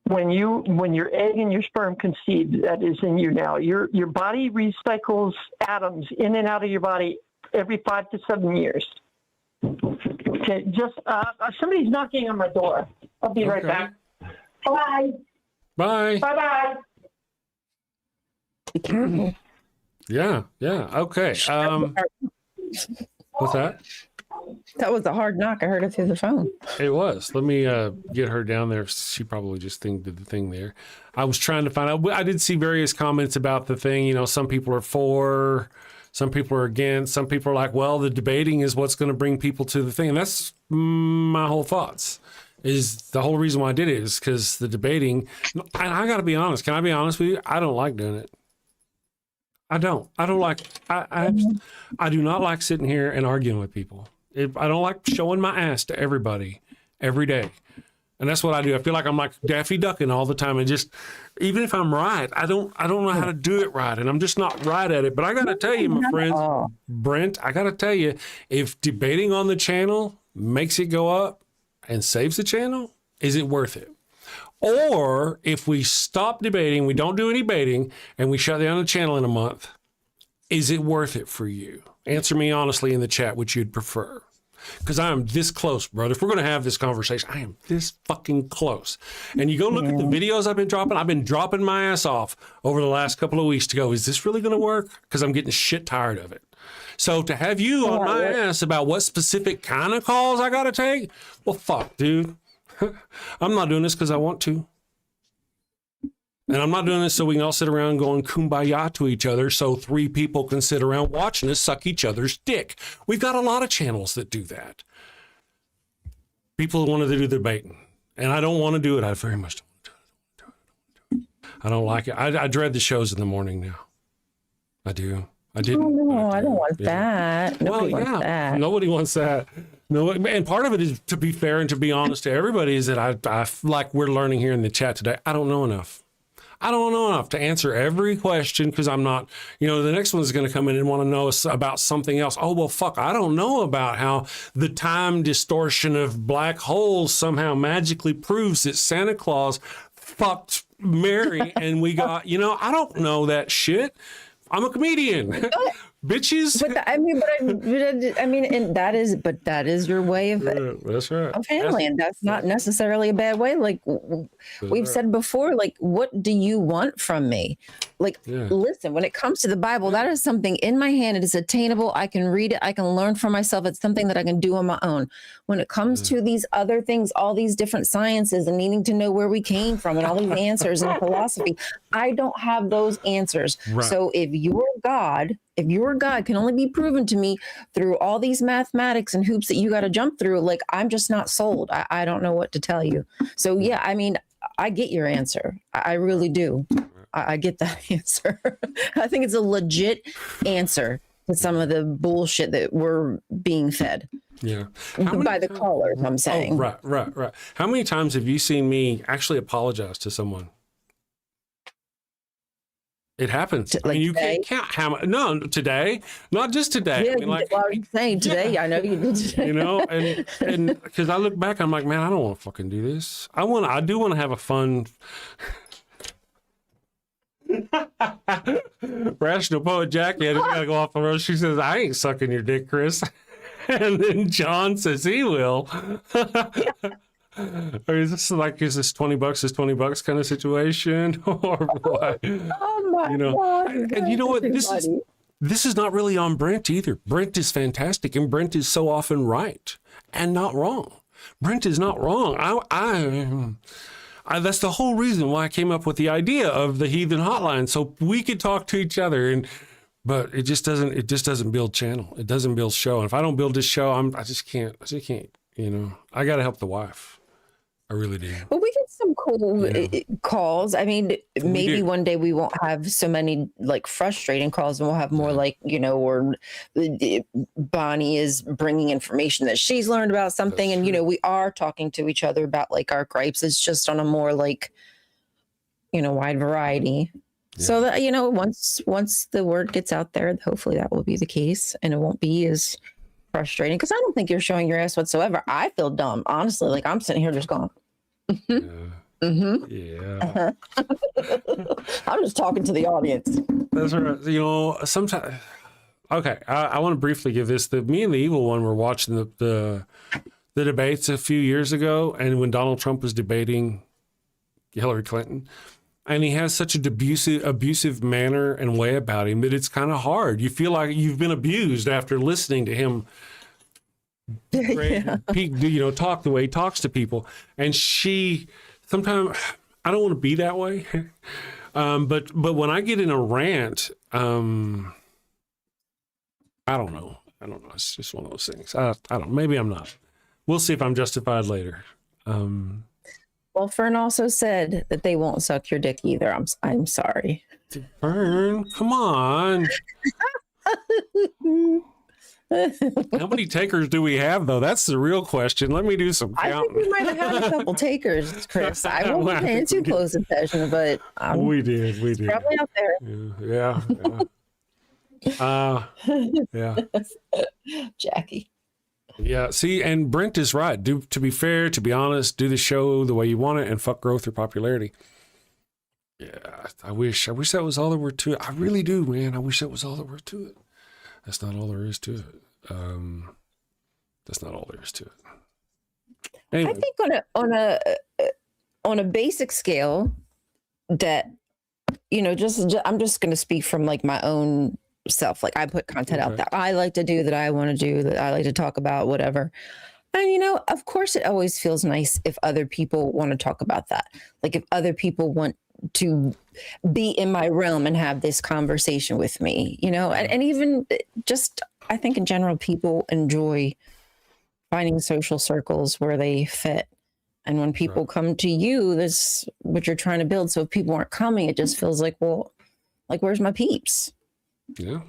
S9: when your egg and your sperm conceive that is in you now. Your body recycles atoms in and out of your body every 5 to 7 years. Okay, just somebody's knocking on my door. I'll be right back. Bye.
S2: Bye.
S9: Bye.
S4: Be careful.
S2: Yeah. Okay. What's that?
S4: That was a hard knock. I heard it through the phone.
S2: It was. Let me get her down there. She probably just did the thing there. I was trying to find out. I did see various comments about the thing. Some people are for, some people are against, some people are like, well, the debating is what's going to bring people to the thing. And that's my whole thoughts. Is the whole reason why I did it is because the debating, and I got to be honest. Can I be honest with you? I don't like doing it. I don't like, I do not like sitting here and arguing with people. I don't like showing my ass to everybody every day. And that's what I do. I feel like I'm like Daffy Ducking all the time. And just, even if I'm right, I don't know how to do it right. And I'm just not right at it. But I got to tell you, my friends, Brent, I got to tell you, if debating on the channel makes it go up and saves the channel, is it worth it? Or if we stop debating, we don't do any baiting, and we shut down the channel in a month, is it worth it for you? Answer me honestly in the chat which you'd prefer. Because I am this close, brother. If we're going to have this conversation, I am this fucking close. And you go look at the videos I've been dropping my ass off over the last couple of weeks to go, is this really going to work? Because I'm getting shit tired of it. So to have you on my ass about what specific kind of calls I got to take, well, fuck, dude. I'm not doing this because I want to. And I'm not doing this so we can all sit around going kumbaya to each other so 3 people can sit around watching us suck each other's dick. We've got a lot of channels that do that. People want to do the debating. And I don't want to do it. I very much don't want to do it. I don't like it. I dread the shows in the morning now. I do. I didn't.
S4: Oh, no, I don't want that. Nobody wants that.
S2: Nobody wants that. No, and part of it is, to be fair and to be honest to everybody, is that I like we're learning here in the chat today, I don't know enough. I don't know enough to answer every question because I'm not, the next one's going to come in and want to know about something else. Oh, well, fuck, I don't know about how the time distortion of black holes somehow magically proves that Santa Claus fucked Mary and we got, I don't know that shit. I'm a comedian. bitches.
S4: And that is your way of
S2: That's right.
S4: of handling, and that's not necessarily a bad way. Like we've said before, like, what do you want from me? Like, listen, when it comes to the Bible, that is something in my hand. It is attainable. I can read it. I can learn for myself. It's something that I can do on my own. When it comes to these other things, all these different sciences and needing to know where we came from and all these answers and philosophy, I don't have those answers.
S2: Right.
S4: So if your God can only be proven to me through all these mathematics and hoops that you got to jump through, like, I'm just not sold. I don't know what to tell you. So yeah, I mean, I get your answer. I really do. I get that answer. I think it's a legit answer to some of the bullshit that we're being fed.
S2: Yeah.
S4: By the callers, I'm saying.
S2: Oh, right. How many times have you seen me actually apologize to someone? It happens.
S4: Like
S2: I mean, you
S4: today?
S2: can't count how much. No, today, not just today.
S4: Yeah,
S2: I mean, like,
S4: well, I'm saying today. I know you did today.
S2: you know, and because I look back, I'm like, man, I don't want to fucking do this. I do want to have a fun. Rational Poet Jackie had gotta go off the road. She says, I ain't sucking your dick, Chris. And then John says he will. Or is this $20 is $20 kind of situation, or what?
S4: Oh my
S2: God! And you know what?
S4: Everybody.
S2: This is not really on Brent either. Brent is fantastic, and Brent is so often right and not wrong. Brent is not wrong. That's the whole reason why I came up with the idea of the Heathen Hotline, so we could talk to each other. But it just doesn't build channel. It doesn't build show. And if I don't build this show, I just can't. You know, I got to help the wife. I really do.
S4: Well, we get some cool calls. I mean, maybe one day we won't have so many like frustrating calls, and we'll have more like, you know, or Bonnie is bringing information that she's learned about something. And, you know, we are talking to each other about like our gripes. It's just on a more like, you know, wide variety. Yeah. So that, you know, once the word gets out there, hopefully that will be the case, and it won't be as frustrating, because I don't think you're showing your ass whatsoever. I feel dumb, honestly. Like, I'm sitting here just going,
S2: yeah.
S4: I'm just talking to the audience.
S2: That's right. You know, sometimes. Okay, I want to briefly give this. Me and the Evil One were watching the debates a few years ago, and when Donald Trump was debating Hillary Clinton, and he has such an abusive manner and way about him that it's kind of hard. You feel like you've been abused after listening to him. You know, talk the way he talks to people. And sometimes I don't want to be that way. But when I get in a rant, I don't know. It's just one of those things. I don't. Maybe I'm not. We'll see if I'm justified later.
S4: Well, Fern also said that they won't suck your dick either. I'm sorry.
S2: Fern, come on. How many takers do we have, though? That's the real question. Let me do some counting.
S4: I think we might have had a couple takers, Chris. I won't be paying too close attention, but
S2: we did.
S4: Probably out there.
S2: Yeah.
S4: Jackie.
S2: Yeah, see, and Brent is right. To be fair, to be honest, do the show the way you want it, and fuck growth or popularity. Yeah, I wish that was all there were to it. I really do, man. I wish that was all there were to it. That's not all there is to it. That's not all there is to it. Anyway.
S4: I think on a basic scale, that, you know, I'm just going to speak from like my own self. Like, I put content out that I like to do, that I want to do, that I like to talk about, whatever. And, you know, of course it always feels nice if other people want to talk about that. Like, if other people want to be in my realm and have this conversation with me, you know, and even just, I think in general, people enjoy finding social circles where they fit. And when people come to you, that's what you're trying to build. So if people aren't coming, it just feels like, well, like, where's my peeps?
S2: Yeah.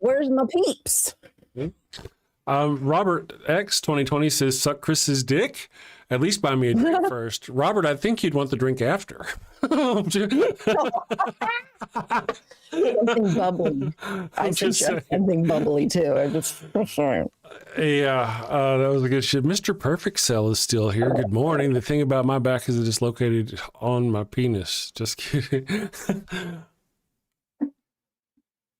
S4: Where's my peeps?
S2: Yeah. Robert X 2020 says, suck Chris's dick. At least buy me a drink first. Robert, I think you'd want the drink after.
S4: Something bubbly. I suggest something bubbly too. I just sorry.
S2: Yeah, that was a good shit. Mr. Perfect Cell is still here. Good morning. The thing about my back is it is located on my penis. Just kidding.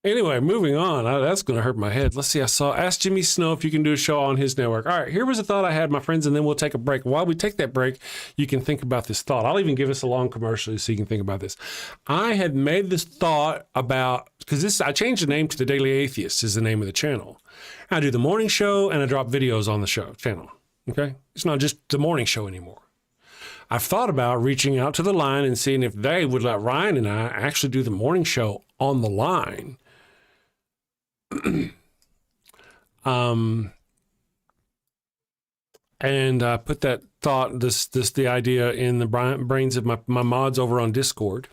S2: Anyway, moving on. That's going to hurt my head. Let's see. Ask Jimmy Snow if you can do a show on his network. All right, here was a thought I had, my friends, and then we'll take a break. While we take that break, you can think about this thought. I'll even give us a long commercial so you can think about this. I had made this thought about, because I changed the name to the Daily Atheist is the name of the channel. I do the morning show and I drop videos on the channel. Okay? It's not just the morning show anymore. I've thought about reaching out to the line and seeing if they would let Ryan and I actually do the morning show on the line. And put that thought, the idea in the brains of my mods over on Discord.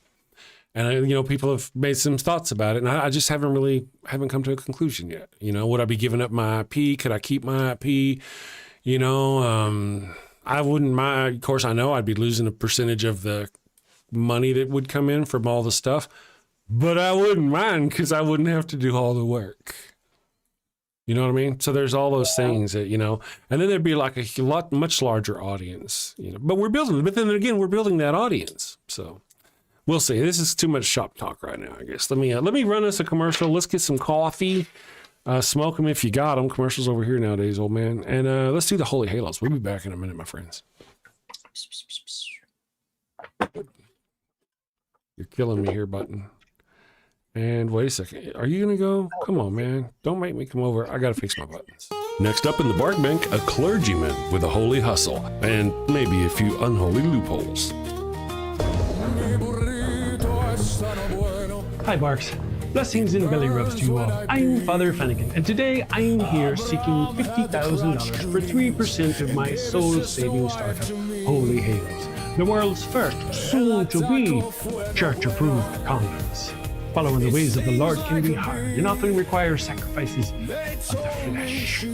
S2: And, people have made some thoughts about it. And I just haven't come to a conclusion yet. Would I be giving up my IP? Could I keep my IP? I wouldn't mind. Of course, I know I'd be losing a percentage of the money that would come in from all the stuff. But I wouldn't mind because I wouldn't have to do all the work. You know what I mean? So there's all those things that, and then there'd be like a much larger audience, but then again, we're building that audience. So we'll see. This is too much shop talk right now, I guess. Let me run us a commercial. Let's get some coffee, smoke them if you got them. Commercials over here nowadays, old man. And let's do the Holy Halos. We'll be back in a minute, my friends. You're killing me here, button. And wait a second. Are you going to go? Come on, man. Don't make me come over. I got to fix my buttons. Next up in the bark bank, a clergyman with a holy hustle and maybe a few unholy loopholes.
S11: Hi, Barks. Blessings and belly rubs to you all. I'm Father Flanagan, and today I'm here seeking $50,000 for 3% of my soul-saving startup, Holy Halos, the world's first soon-to-be church-approved conference. Following the ways of the Lord can be hard and often require sacrifices of the flesh.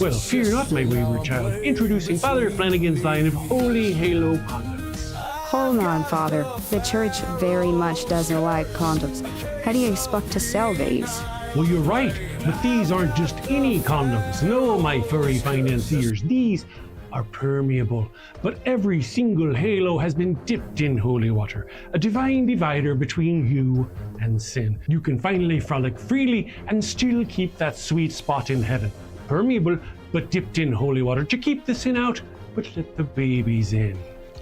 S11: Well, fear not, my wayward child. Introducing Father Flanagan's line of Holy Halo condoms.
S12: Hold on, Father. The church very much doesn't like condoms. How do you expect to sell these?
S11: Well, you're right, but these aren't just any condoms. No, my furry financiers. These are permeable, but every single halo has been dipped in holy water, a divine divider between you and sin. You can finally frolic freely and still keep that sweet spot in heaven. Permeable, but dipped in holy water to keep the sin out, but let the babies in.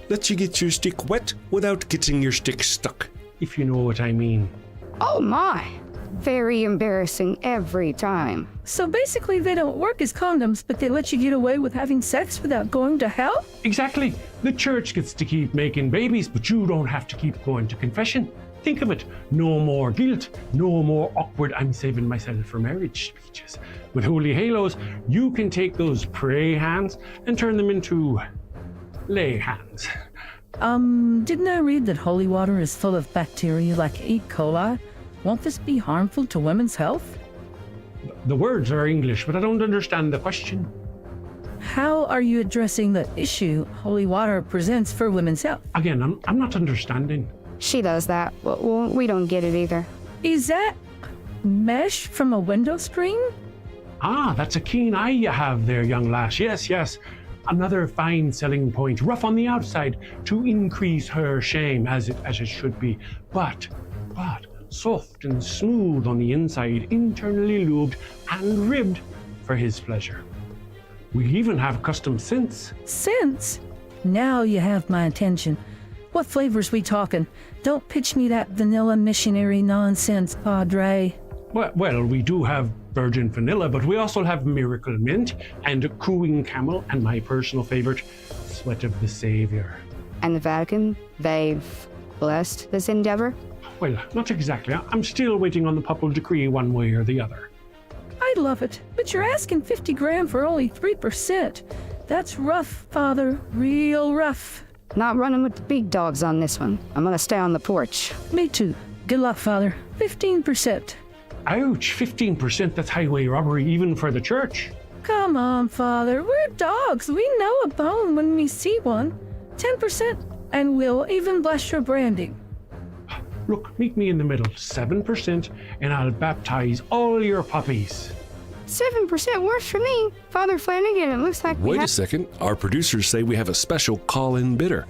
S2: Let you get your stick wet without getting your stick stuck.
S11: If you know what I mean.
S12: Oh my! Very embarrassing every time.
S13: So basically they don't work as condoms, but they let you get away with having sex without going to hell?
S11: Exactly. The church gets to keep making babies, but you don't have to keep going to confession. Think of it. No more guilt. No more awkward "I'm saving myself for marriage" speeches. With Holy Halos, you can take those pray hands and turn them into lay hands.
S13: Didn't I read that holy water is full of bacteria like E. coli? Won't this be harmful to women's health?
S11: The words are English, but I don't understand the question.
S13: How are you addressing the issue holy water presents for women's health?
S11: Again, I'm not understanding.
S12: She does that. Well, we don't get it either.
S13: Is that mesh from a window screen?
S11: Ah, that's a keen eye you have there, young lass. Yes. Another fine selling point. Rough on the outside to increase her shame, as it should be. But soft and smooth on the inside, internally lubed and ribbed for his pleasure. We even have custom scents.
S13: Scents? Now you have my attention. What flavors we talking? Don't pitch me that vanilla missionary nonsense, Padre.
S11: Well, we do have virgin vanilla, but we also have miracle mint and cooing camel and my personal favorite, sweat of the Savior.
S12: And the Vatican, they've blessed this endeavor?
S11: Well, not exactly. I'm still waiting on the papal decree one way or the other.
S13: I love it, but you're asking 50 grand for only 3%. That's rough, Father, real rough.
S12: Not running with the big dogs on this one. I'm gonna stay on the porch.
S13: Me too. Good luck, Father. 15%.
S11: Ouch, 15%, that's highway robbery even for the church.
S13: Come on, Father, we're dogs. We know a bone when we see one. 10%, and we'll even bless your branding.
S11: Look, meet me in the middle, 7%, and I'll baptize all your puppies.
S12: 7% works for me. Father Flanagan, it looks like
S2: Wait a second, our producers say we have a special call-in bidder.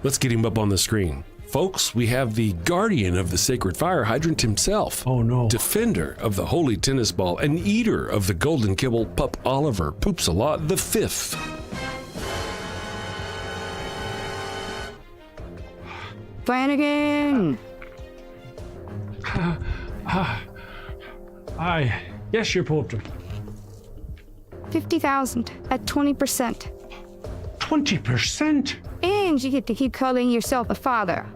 S2: Let's get him up on the screen. Folks, we have the guardian of the sacred fire hydrant himself.
S11: Oh no.
S2: Defender of the holy tennis ball and eater of the golden kibble, Pup Oliver Poops a Lot the Fifth.
S12: Flanagan!
S11: Yes, your portrait.
S12: 50,000 at 20%.
S11: 20%?
S12: And you get to keep calling yourself a father.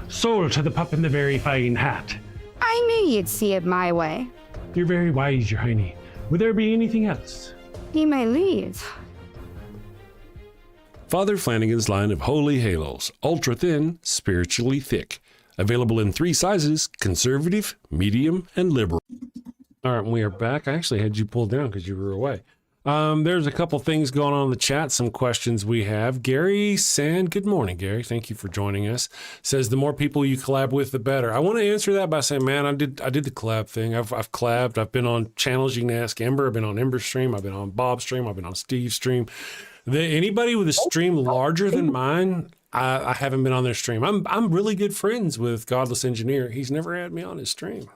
S11: Sold to the pup in the very fine hat.
S12: I knew you'd see it my way.
S11: You're very wise, your hiney. Would there be anything else?
S12: He may leave.
S2: Father Flanagan's line of holy halos, ultra thin, spiritually thick. Available in 3 sizes, conservative, medium, and liberal. All right, we are back. I actually had you pulled down because you were away. There's a couple things going on in the chat, some questions we have. Gary Sand, good morning, Gary. Thank you for joining us. Says the more people you collab with, the better. I want to answer that by saying, man, I did the collab thing. I've collabed. I've been on channels you can ask Ember. I've been on Ember's stream. I've been on Bob's stream. I've been on Steve's stream. Anybody with a stream larger than mine, I haven't been on their stream. I'm really good friends with Godless Engineer. He's never had me on his stream.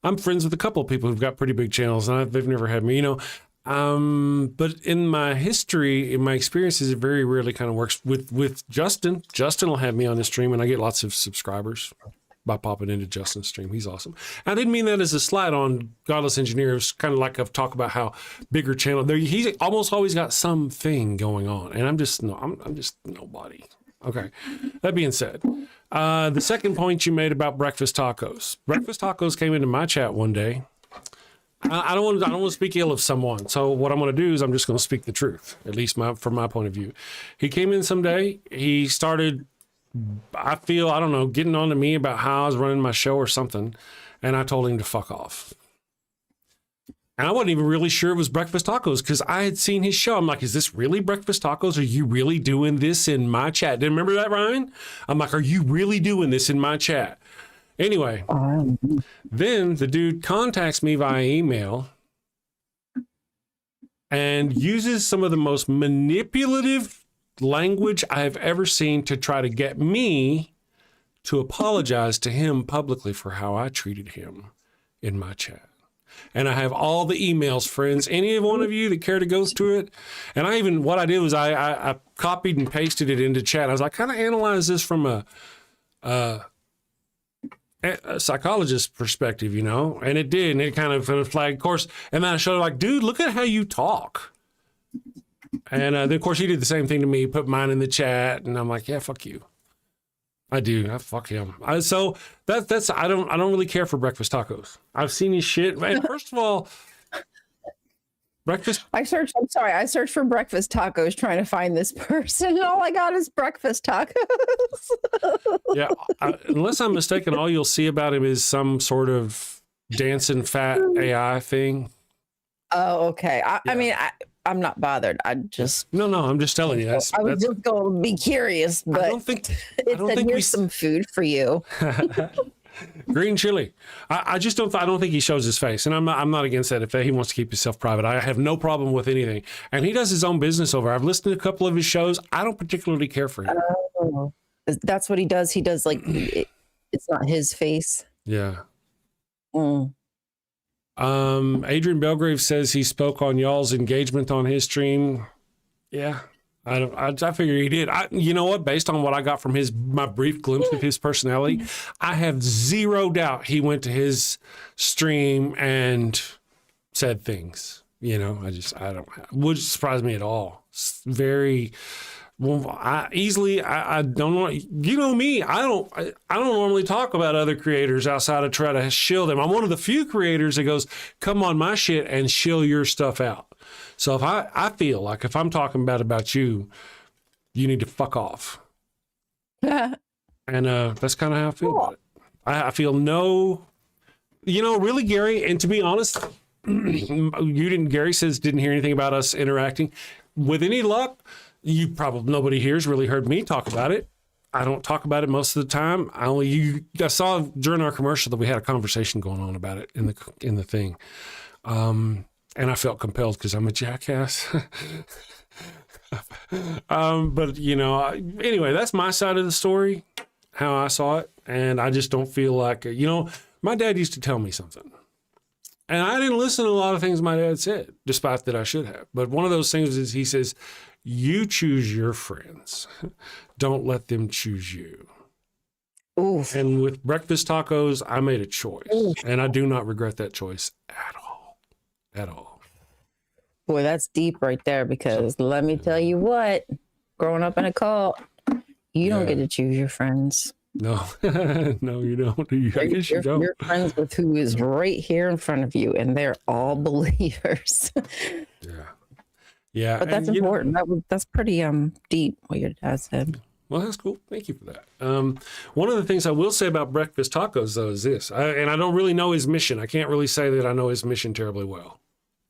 S2: I'm friends with a couple of people who've got pretty big channels, and they've never had me, you know. But in my history, in my experiences, it very rarely kind of works with Justin. Justin will have me on his stream, and I get lots of subscribers by popping into Justin's stream. He's awesome. I didn't mean that as a slight on Godless Engineers, kind of like I've talked about how bigger channel there. He's almost always got something going on, and I'm just nobody. Okay. That being said, the second point you made about breakfast tacos. Breakfast tacos came into my chat one day. I don't want to speak ill of someone. So what I'm going to do is I'm just going to speak the truth, at least from my point of view. He came in someday. He started, I don't know, getting on to me about how I was running my show or something. And I told him to fuck off. And I wasn't even really sure it was breakfast tacos because I had seen his show. I'm like, is this really breakfast tacos? Are you really doing this in my chat? Did you remember that, Ryan? I'm like, are you really doing this in my chat? Anyway, then the dude contacts me via email and uses some of the most manipulative language I have ever seen to try to get me to apologize to him publicly for how I treated him in my chat. And I have all the emails, friends. Any one of you that care to go through it? And what I did was I copied and pasted it into chat. I was like, kind of analyze this from a psychologist perspective, you know? And it did. And it kind of flagged, of course. And then I showed like, dude, look at how you talk. And then, of course, he did the same thing to me, put mine in the chat. And I'm like, yeah, fuck you. I do. I fuck him. So that's I don't really care for breakfast tacos. I've seen his shit. And first of all, breakfast.
S4: I searched for breakfast tacos trying to find this person, and all I got is breakfast tacos.
S2: Yeah, unless I'm mistaken, all you'll see about him is some sort of dancing fat AI thing.
S4: Oh, okay. I mean, I'm not bothered. I just
S2: no. I'm just telling you.
S4: I was just going to be curious, but I don't think here's some food for you.
S2: Green chili. I just don't. I don't think he shows his face, and I'm not against that. If he wants to keep himself private, I have no problem with anything. And he does his own business over. I've listened to a couple of his shows. I don't particularly care for him.
S4: That's what he does. He does like it's not his face.
S2: Yeah.
S4: Mm.
S2: Adrian Belgrave says he spoke on y'all's engagement on his stream. Yeah, I figure he did. You know what? Based on what I got from my brief glimpse of his personality, I have zero doubt he went to his stream and said things. You know, wouldn't surprise me at all. It's very. Well, I don't want, you know me, I don't normally talk about other creators outside of try to shill them. I'm one of the few creators that goes, come on my shit and shill your stuff out. So if I feel like if I'm talking about you, you need to fuck off. And that's kind of how I feel about it. I feel really, Gary, and to be honest, Gary says didn't hear anything about us interacting. With any luck, nobody here's really heard me talk about it. I don't talk about it most of the time. I saw during our commercial that we had a conversation going on about it in the thing. And I felt compelled because I'm a jackass. But you know, anyway, that's my side of the story, how I saw it. And I just don't feel like, you know, my dad used to tell me something. And I didn't listen to a lot of things my dad said, despite that I should have. But one of those things is he says, you choose your friends. Don't let them choose you.
S4: Oof.
S2: And with breakfast tacos, I made a choice.
S4: Oof.
S2: And I do not regret that choice at all. At all.
S4: Boy, that's deep right there, because let me tell you what, growing up in a cult, you don't get to choose your friends.
S2: No, no, you don't. I guess you don't.
S4: You're friends with who is right here in front of you, and they're all believers.
S2: Yeah.
S4: But that's important. That's pretty deep what your dad said.
S2: Well, that's cool. Thank you for that. One of the things I will say about breakfast tacos, though, is this. And I don't really know his mission. I can't really say that I know his mission terribly well.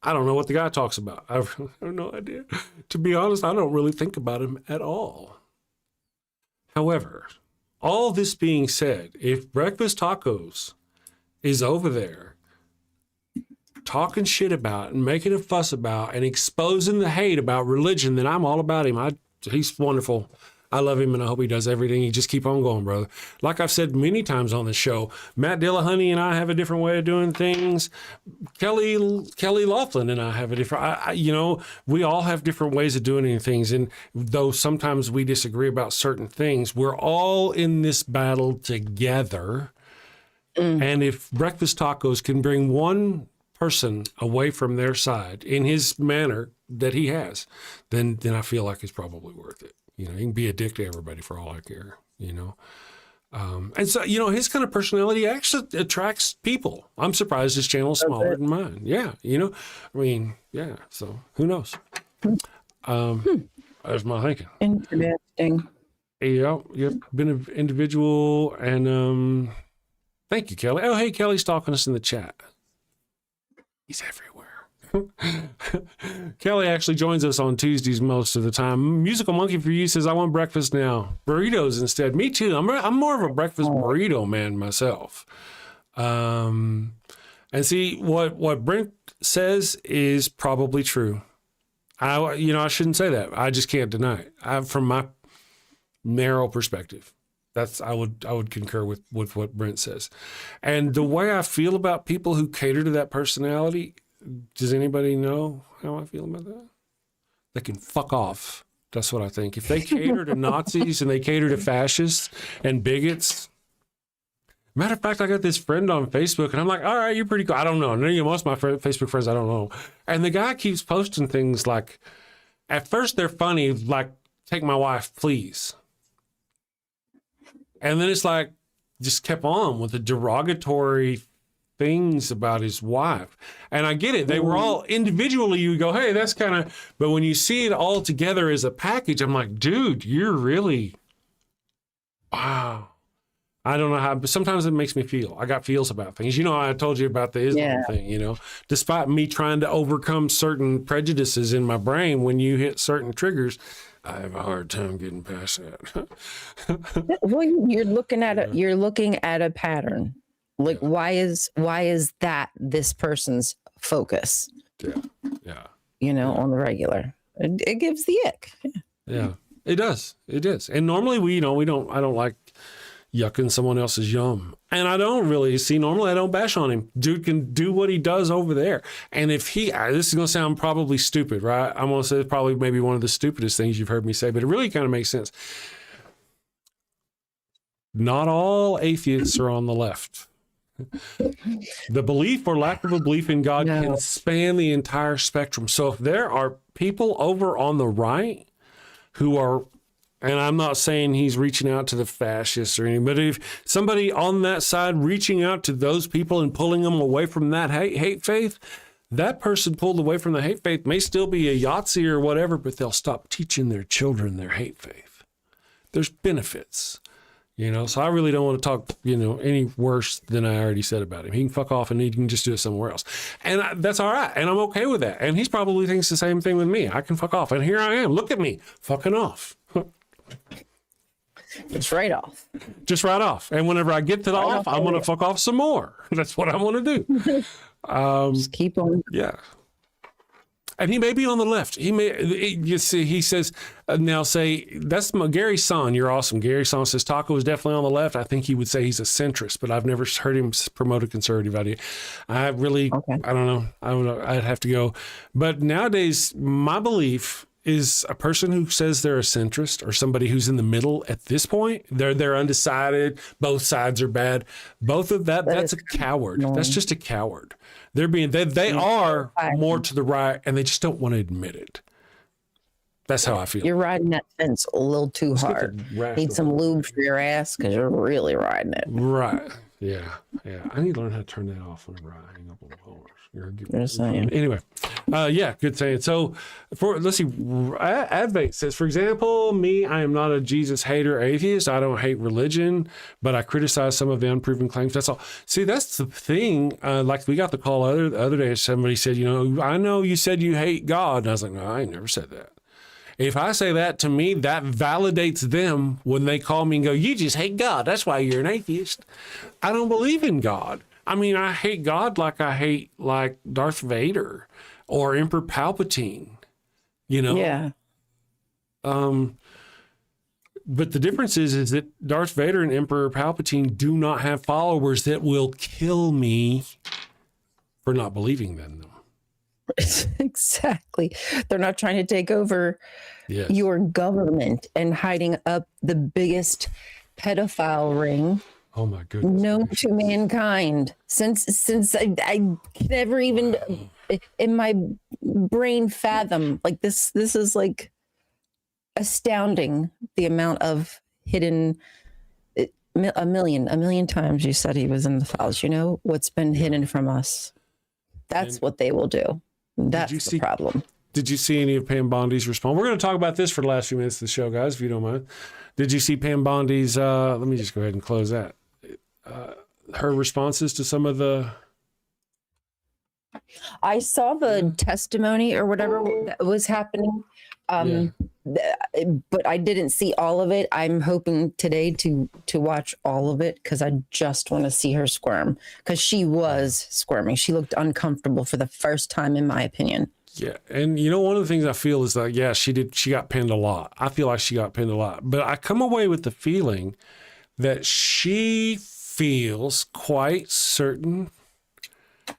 S2: I don't know what the guy talks about. I have no idea. To be honest, I don't really think about him at all. However, all this being said, if breakfast tacos is over there talking shit about and making a fuss about and exposing the hate about religion, then I'm all about him. He's wonderful. I love him, and I hope he does everything. You just keep on going, brother. Like I've said many times on the show, Matt Dillahunty and I have a different way of doing things. Kelly Laughlin and I have a different, you know, we all have different ways of doing things. And though sometimes we disagree about certain things, we're all in this battle together. And if breakfast tacos can bring one person away from their side in his manner that he has, then I feel like it's probably worth it. You know, he can be a dick to everybody for all I care, you know. And so, you know, his kind of personality actually attracts people. I'm surprised his channel is smaller than mine. Yeah, you know. I mean, yeah, so who knows? That's my thinking.
S4: Interesting.
S2: Yeah, you've been an individual, and thank you, Kelly. Oh, hey, Kelly's stalking us in the chat. He's everywhere. Kelly actually joins us on Tuesdays most of the time. Musical Monkey for You says, I want breakfast now. Burritos instead. Me too. I'm more of a breakfast burrito man myself. And see, what Brent says is probably true. I shouldn't say that. I just can't deny it. From my narrow perspective, I would concur with what Brent says. And the way I feel about people who cater to that personality, does anybody know how I feel about that? They can fuck off. That's what I think. If they cater to Nazis and they cater to fascists and bigots. Matter of fact, I got this friend on Facebook and I'm like, all right, you're pretty cool. I don't know. Most of my Facebook friends, I don't know. And the guy keeps posting things like, at first they're funny, like, take my wife, please. And then it's like, just kept on with the derogatory things about his wife. And I get it. They were all individually, you go, hey, that's kind of, but when you see it all together as a package, I'm like, dude, you're really, wow. I don't know how, but sometimes it makes me feel. I got feels about things. You know, I told you about the Islam thing, you know, despite me trying to overcome certain prejudices in my brain, when you hit certain triggers, I have a hard time getting past that.
S4: Well, you're looking at a pattern. Like, why is that this person's focus?
S2: Yeah.
S4: You know, on the regular, it gives the ick.
S2: Yeah, it does. It is. And normally I don't like yucking someone else's yum. And I don't really normally I don't bash on him. Dude can do what he does over there. And if this is going to sound probably stupid, right? I'm going to say it's probably maybe one of the stupidest things you've heard me say, but it really kind of makes sense. Not all atheists are on the left. The belief or lack of a belief in God can span the entire spectrum. So if there are people over on the right who are, and I'm not saying he's reaching out to the fascists or anything, but if somebody on that side reaching out to those people and pulling them away from that hate faith, that person pulled away from the hate faith may still be a Yahtzee or whatever, but they'll stop teaching their children their hate faith. There's benefits. You know, so I really don't want to talk, any worse than I already said about him. He can fuck off and he can just do it somewhere else. And that's all right. And I'm okay with that. And he's probably thinks the same thing with me. I can fuck off. And here I am. Look at me fucking off.
S4: It's right off.
S2: Just right off. And whenever I get to the off, I'm going to fuck off some more. That's what I want to do.
S4: Just keep on.
S2: Yeah. And he may be on the left. You see, he says, now say, that's Gary Son. You're awesome. Gary Son says Taco is definitely on the left. I think he would say he's a centrist, but I've never heard him promote a conservative idea. I don't know. I'd have to go. But nowadays, my belief is a person who says they're a centrist or somebody who's in the middle at this point, they're undecided. Both sides are bad. Both of that's a coward. That's just a coward. They are more to the right and they just don't want to admit it. That's how I feel.
S4: You're riding that fence a little too hard. Need some lube for your ass because you're really riding it.
S2: Right. Yeah. I need to learn how to turn that off whenever I hang up on the phone. Anyway, good saying. So, let's see. Advait says, for example, me, I am not a Jesus hater atheist. I don't hate religion, but I criticize some of the unproven claims. That's all. See, that's the thing. Like we got the call the other day. Somebody said, I know you said you hate God. And I was like, no, I ain't never said that. If I say that, to me, that validates them when they call me and go, you just hate God. That's why you're an atheist. I don't believe in God. I mean, I hate God like I hate Darth Vader or Emperor Palpatine, Yeah. But the difference is that Darth Vader and Emperor Palpatine do not have followers that will kill me for not believing in them.
S4: Exactly. They're not trying to take over your government and hiding up the biggest pedophile ring.
S2: Oh my goodness!
S4: Known to mankind since I never even in my brain fathom this is like astounding, the amount of hidden a million times you said he was in the files. What's been hidden from us. That's what they will do. That's the problem.
S2: Did you see any of Pam Bondi's response? We're going to talk about this for the last few minutes of the show, guys, if you don't mind. Did you see Pam Bondi's? Let me just go ahead and close that. Her responses to some of the...
S4: I saw the testimony or whatever that was happening, but I didn't see all of it. I'm hoping today to watch all of it because I just want to see her squirm, because she was squirming. She looked uncomfortable for the first time, in my opinion.
S2: Yeah, and one of the things I feel is that, she got pinned a lot. I feel like she got pinned a lot. But I come away with the feeling that she feels quite certain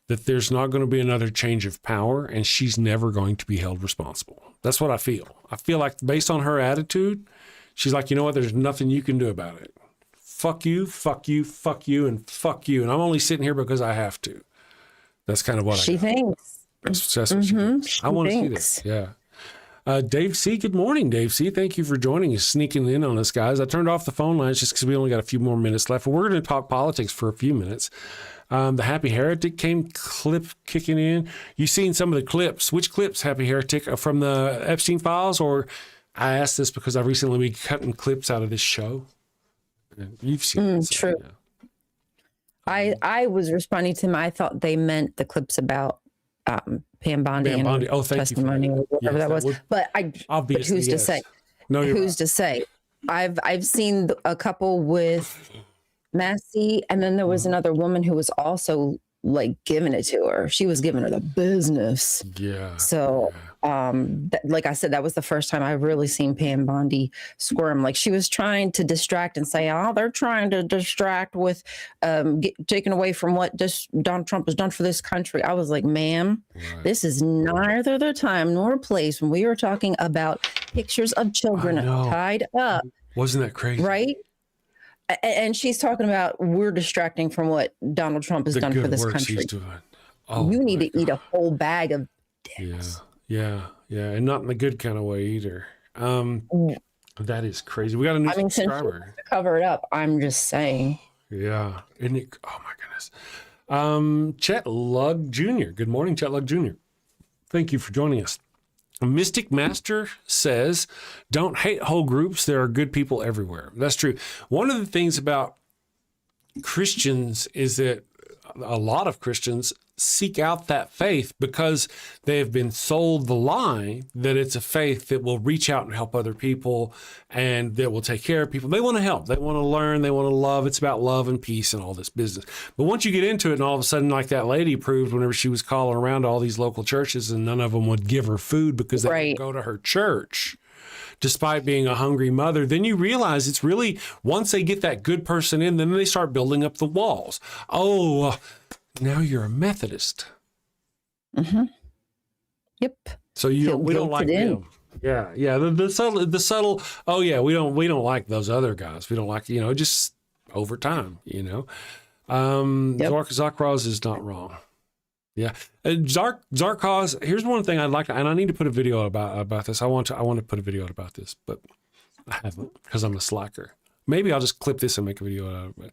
S2: that there's not going to be another change of power and she's never going to be held responsible. That's what I feel. I feel like based on her attitude, she's like, you know what, there's nothing you can do about it. Fuck you, fuck you, fuck you, and fuck you. And I'm only sitting here because I have to. That's kind of what
S4: she thinks.
S2: That's what she thinks. I want to see this. Yeah. Dave C., good morning, Dave C. Thank you for joining us, sneaking in on us, guys. I turned off the phone lines just because we only got a few more minutes left. But we're going to talk politics for a few minutes. The Happy Heretic clip kicking in. You've seen some of the clips. Which clips, Happy Heretic, are from the Epstein files? Or I asked this because I've recently been cutting clips out of this show. And you've seen it.
S4: True. Yeah. I was responding to him. I thought they meant the clips about Pam Bondi and testimony or whatever that was. But who's to say? No, who's to say? I've seen a couple with Massey, and then there was another woman who was also giving it to her. She was giving her the business.
S2: Yeah.
S4: So, like I said, that was the first time I've really seen Pam Bondi squirm. She was trying to distract and say, "Oh, they're trying to distract with taking away from what Donald Trump has done for this country." I was like, "Ma'am, this is neither the time nor place when we are talking about pictures of children tied up."
S2: Wasn't that crazy?
S4: Right. And she's talking about we're distracting from what Donald Trump has done for this country. You need to eat a whole bag of dicks.
S2: Yeah, and not in the good kind of way either. That is crazy. We got a new subscriber.
S4: To cover it up, I'm just saying.
S2: Yeah, isn't it? Oh my goodness. Chet Lug Jr. Good morning, Chet Lug Jr. Thank you for joining us. Mystic Master says, don't hate whole groups. There are good people everywhere. That's true. One of the things about Christians is that a lot of Christians seek out that faith because they have been sold the lie that it's a faith that will reach out and help other people and that will take care of people. They want to help. They want to learn. They want to love. It's about love and peace and all this business. But once you get into it and all of a sudden, like that lady proved whenever she was calling around to all these local churches and none of them would give her food because they didn't go to her church, despite being a hungry mother, then you realize it's really, once they get that good person in, then they start building up the walls. Oh, now you're a Methodist.
S4: Mm-hmm. Yep.
S2: So we don't like them. Yeah, yeah. The subtle. Oh yeah, we don't like those other guys. We don't like, just over time. Zarkaz is not wrong. Yeah, Zarkaz. Here's one thing I'd like to, and I need to put a video about this. I want to put a video out about this, but I haven't because I'm a slacker. Maybe I'll just clip this and make a video out of it.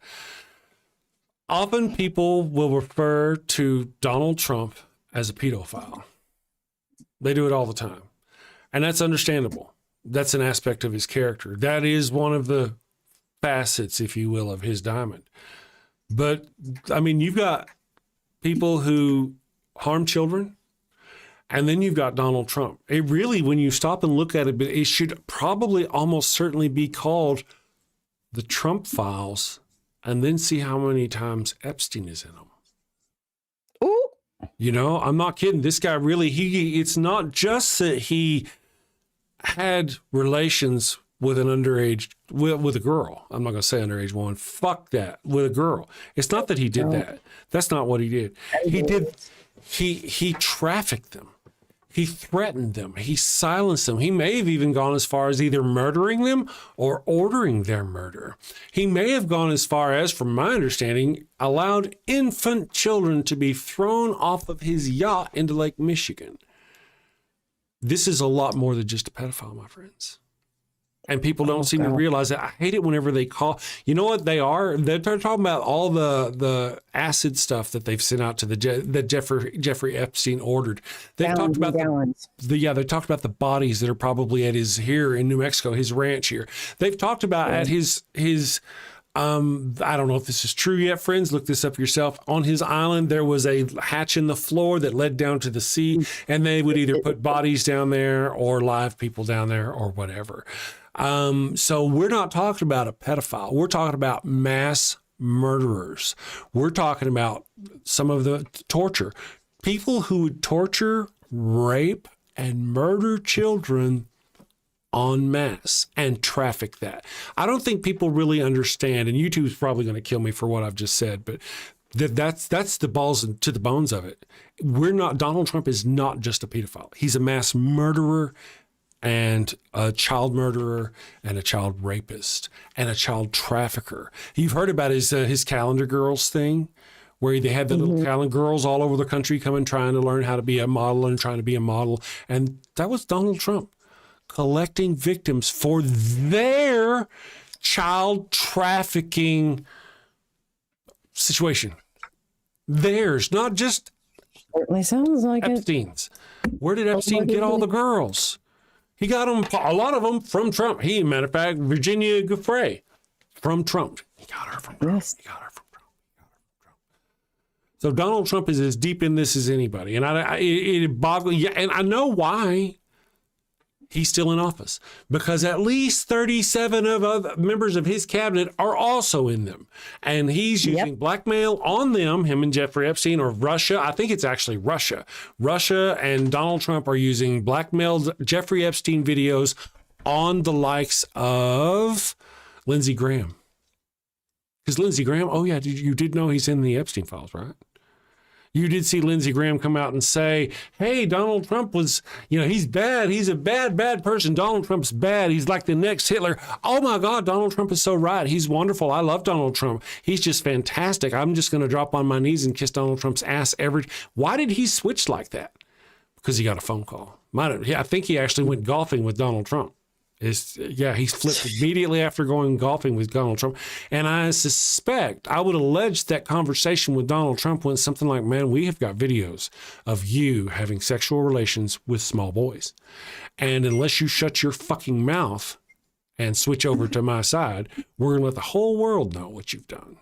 S2: Often people will refer to Donald Trump as a pedophile. They do it all the time. And that's understandable. That's an aspect of his character. That is one of the facets, if you will, of his diamond. But, I mean, you've got people who harm children, and then you've got Donald Trump. It really, when you stop and look at it, it should probably almost certainly be called the Trump files, and then see how many times Epstein is in them. Ooh. I'm not kidding. This guy really, it's not just that he had relations with an underage, with a girl. I'm not going to say underage woman. Fuck that. With a girl. It's not that he did that. That's not what he did. He trafficked them. He threatened them. He silenced them. He may have even gone as far as either murdering them or ordering their murder. He may have gone as far as, from my understanding, allowed infant children to be thrown off of his yacht into Lake Michigan. This is a lot more than just a pedophile, my friends. And people don't seem to realize that. I hate it whenever they call. You know what they are? They're talking about all the acid stuff that they've sent out to that Jeffrey Epstein ordered. They've talked about they talked about the bodies that are probably at here in New Mexico, his ranch here. They've talked about at his I don't know if this is true yet, friends. Look this up yourself. On his island, there was a hatch in the floor that led down to the sea, and they would either put bodies down there or live people down there or whatever. So we're not talking about a pedophile. We're talking about mass murderers. We're talking about some of the torture. People who would torture, rape, and murder children en masse and traffic that. I don't think people really understand, and YouTube's probably going to kill me for what I've just said, but that's the balls to the bones of it. Donald Trump is not just a pedophile. He's a mass murderer and a child murderer and a child rapist and a child trafficker. You've heard about his calendar girls thing, where they had the little calendar girls all over the country coming, trying to learn how to be a model and trying to be a model. And that was Donald Trump collecting victims for their child trafficking situation. Theirs, not just
S4: certainly sounds like
S2: Epstein's. Where did Epstein get all the girls? He got them, a lot of them from Trump. Matter of fact, Virginia Giuffre from Trump. He got her from Trump.
S4: Yes.
S2: He got her from Trump. So Donald Trump is as deep in this as anybody. And it boggles. Yeah, and I know why he's still in office, because at least 37 of other members of his cabinet are also in them. And he's using blackmail on them, him and Jeffrey Epstein, or Russia. I think it's actually Russia. Russia and Donald Trump are using blackmailed Jeffrey Epstein videos on the likes of Lindsey Graham. Because Lindsey Graham, oh yeah, you did know he's in the Epstein files, right? You did see Lindsey Graham come out and say, hey, Donald Trump was, he's bad. He's a bad, bad person. Donald Trump's bad. He's like the next Hitler. Oh my God, Donald Trump is so right. He's wonderful. I love Donald Trump. He's just fantastic. I'm just going to drop on my knees and kiss Donald Trump's ass Why did he switch like that? Because he got a phone call. I think he actually went golfing with Donald Trump. He flipped immediately after going golfing with Donald Trump. And I suspect, I would allege that conversation with Donald Trump went something like, man, we have got videos of you having sexual relations with small boys. And unless you shut your fucking mouth and switch over to my side, we're going to let the whole world know what you've done.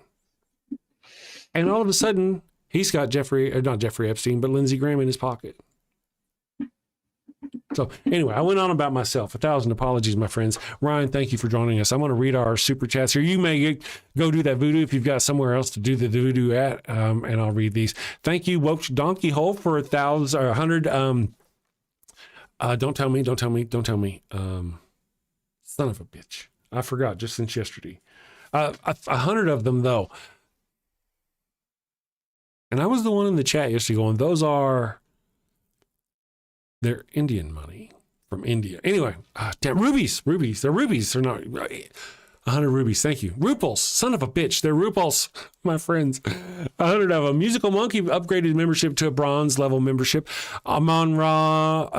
S2: And all of a sudden, He's got not Jeffrey Epstein, but Lindsey Graham in his pocket. So anyway, I went on about myself. 1,000 apologies, my friends. Ryan, thank you for joining us. I'm going to read our super chats here. You may go do that voodoo if you've got somewhere else to do the voodoo at, and I'll read these. Thank you, Woke Donkey Hole, for 1,000 or 100. Don't tell me. Son of a bitch. I forgot just since yesterday. 100 of them, though. And I was the one in the chat yesterday going, they're Indian money from India. Anyway, damn, rubies. They're rubies. They're not 100 rubies. Thank you. Ruples. Son of a bitch. They're ruples, my friends. 100 of them. Musical Monkey upgraded membership to a bronze level membership. Amon Ra.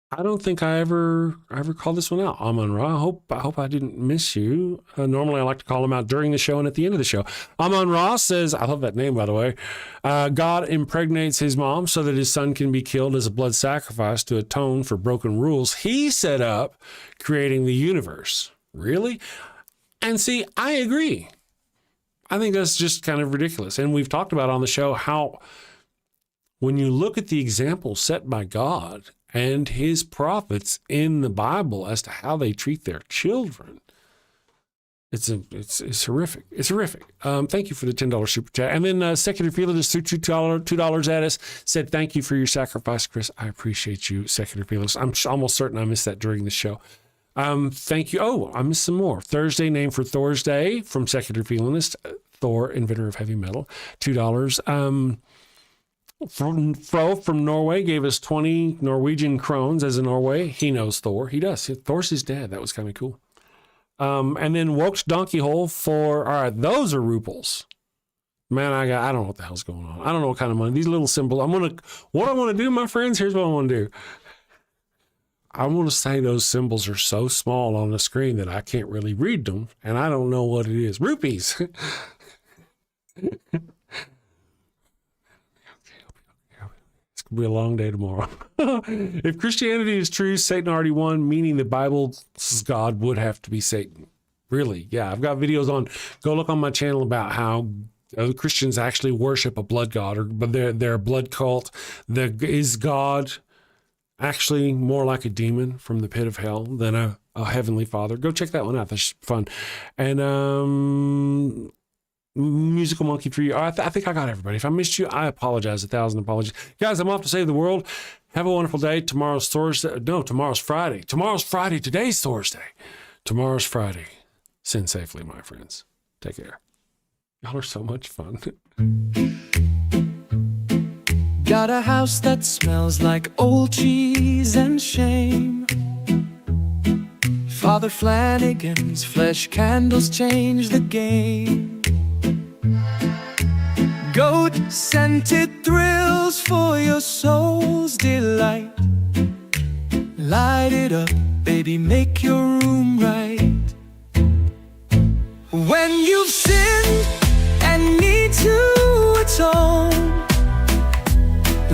S2: I don't think I ever called this one out. Amon Ra. I hope I didn't miss you. Normally I like to call them out during the show and at the end of the show. Amon Ra says, I love that name, by the way. God impregnates his mom so that his son can be killed as a blood sacrifice to atone for broken rules he set up, creating the universe. Really? And see, I agree. I think that's just kind of ridiculous. And we've talked about on the show how when you look at the example set by God and his prophets in the Bible as to how they treat their children, it's horrific. It's horrific. Thank you for the $10 super chat. And then Secular Felix threw $2 at us, said, thank you for your sacrifice, Chris. I appreciate you, Secular Felix. I'm almost certain I missed that during the show. Thank you. Oh, I missed some more. Thursday, name for Thursday from Secular Felix, Thor, inventor of heavy metal, $2. Fro from Norway gave us 20 Norwegian krones as in Norway. He knows Thor. He does. Thor's his dad. That was kind of cool. And then Woke's Donkey Hole all right, those are ruples. Man, I don't know what the hell's going on. I don't know what kind of money. These little symbols. What I want to do, my friends, here's what I want to do. I want to say those symbols are so small on the screen that I can't really read them, and I don't know what it is. Rupees. Be a long day tomorrow. If Christianity is true, Satan already won, meaning the Bible's God would have to be Satan. Really? Yeah, I've got videos on. Go look on my channel about how Christians actually worship a blood god, but they're a blood cult. Is God actually more like a demon from the pit of hell than a heavenly Father? Go check that one out. That's fun. And Musical Monkey for you. I think I got everybody. If I missed you, I apologize. 1,000 apologies. Guys, I'm off to save the world. Have a wonderful day. Tomorrow's Thursday. No, tomorrow's Friday. Tomorrow's Friday. Today's Thursday. Tomorrow's Friday. Sin safely, my friends. Take care. Y'all are so much fun.
S7: Got a house that smells like old cheese and shame. Father Flanagan's flesh candles change the game. Goat-scented thrills for your soul's delight. Light it up, baby, make your room right. When you've sinned and need to atone,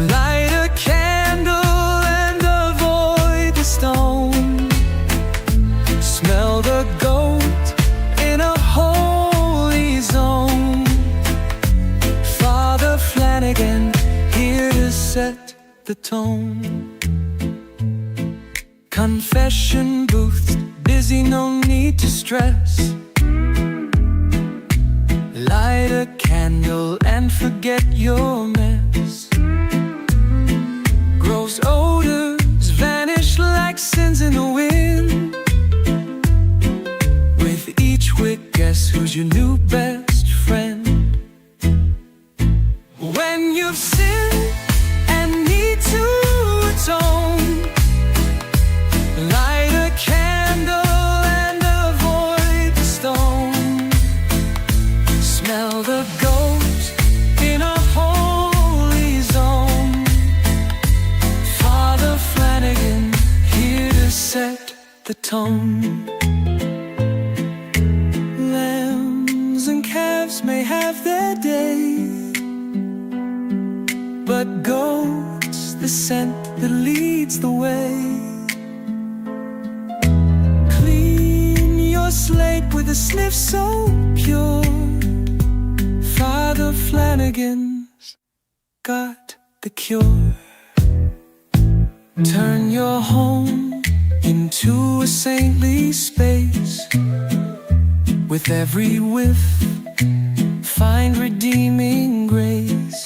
S7: light a candle and avoid the stone. Smell the goat in a holy zone. Father Flanagan, here to set the tone. Confession booths, busy, no need to stress. Light a candle and forget your mess. Gross odors vanish like sins in the wind. With each wick, guess who's your new best friend? When you've sinned and need to atone, light a candle and avoid the stone. Smell the goat in a holy zone. Father Flanagan, here to set the tone. Lambs and calves may have their day, but goat's the scent that leads the way. Clean your slate pipe with a sniff so pure. Father Flanagan's got the cure. Turn your home into a saintly space. With every whiff, find redeeming grace.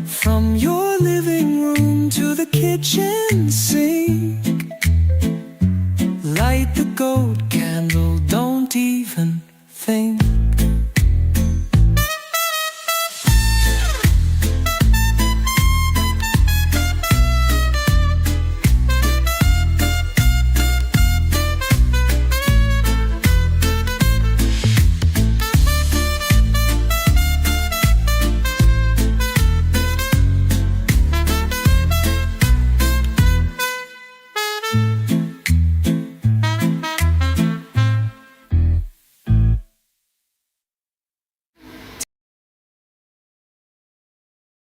S7: From your living room to the kitchen sink, light the gold candle, don't even think.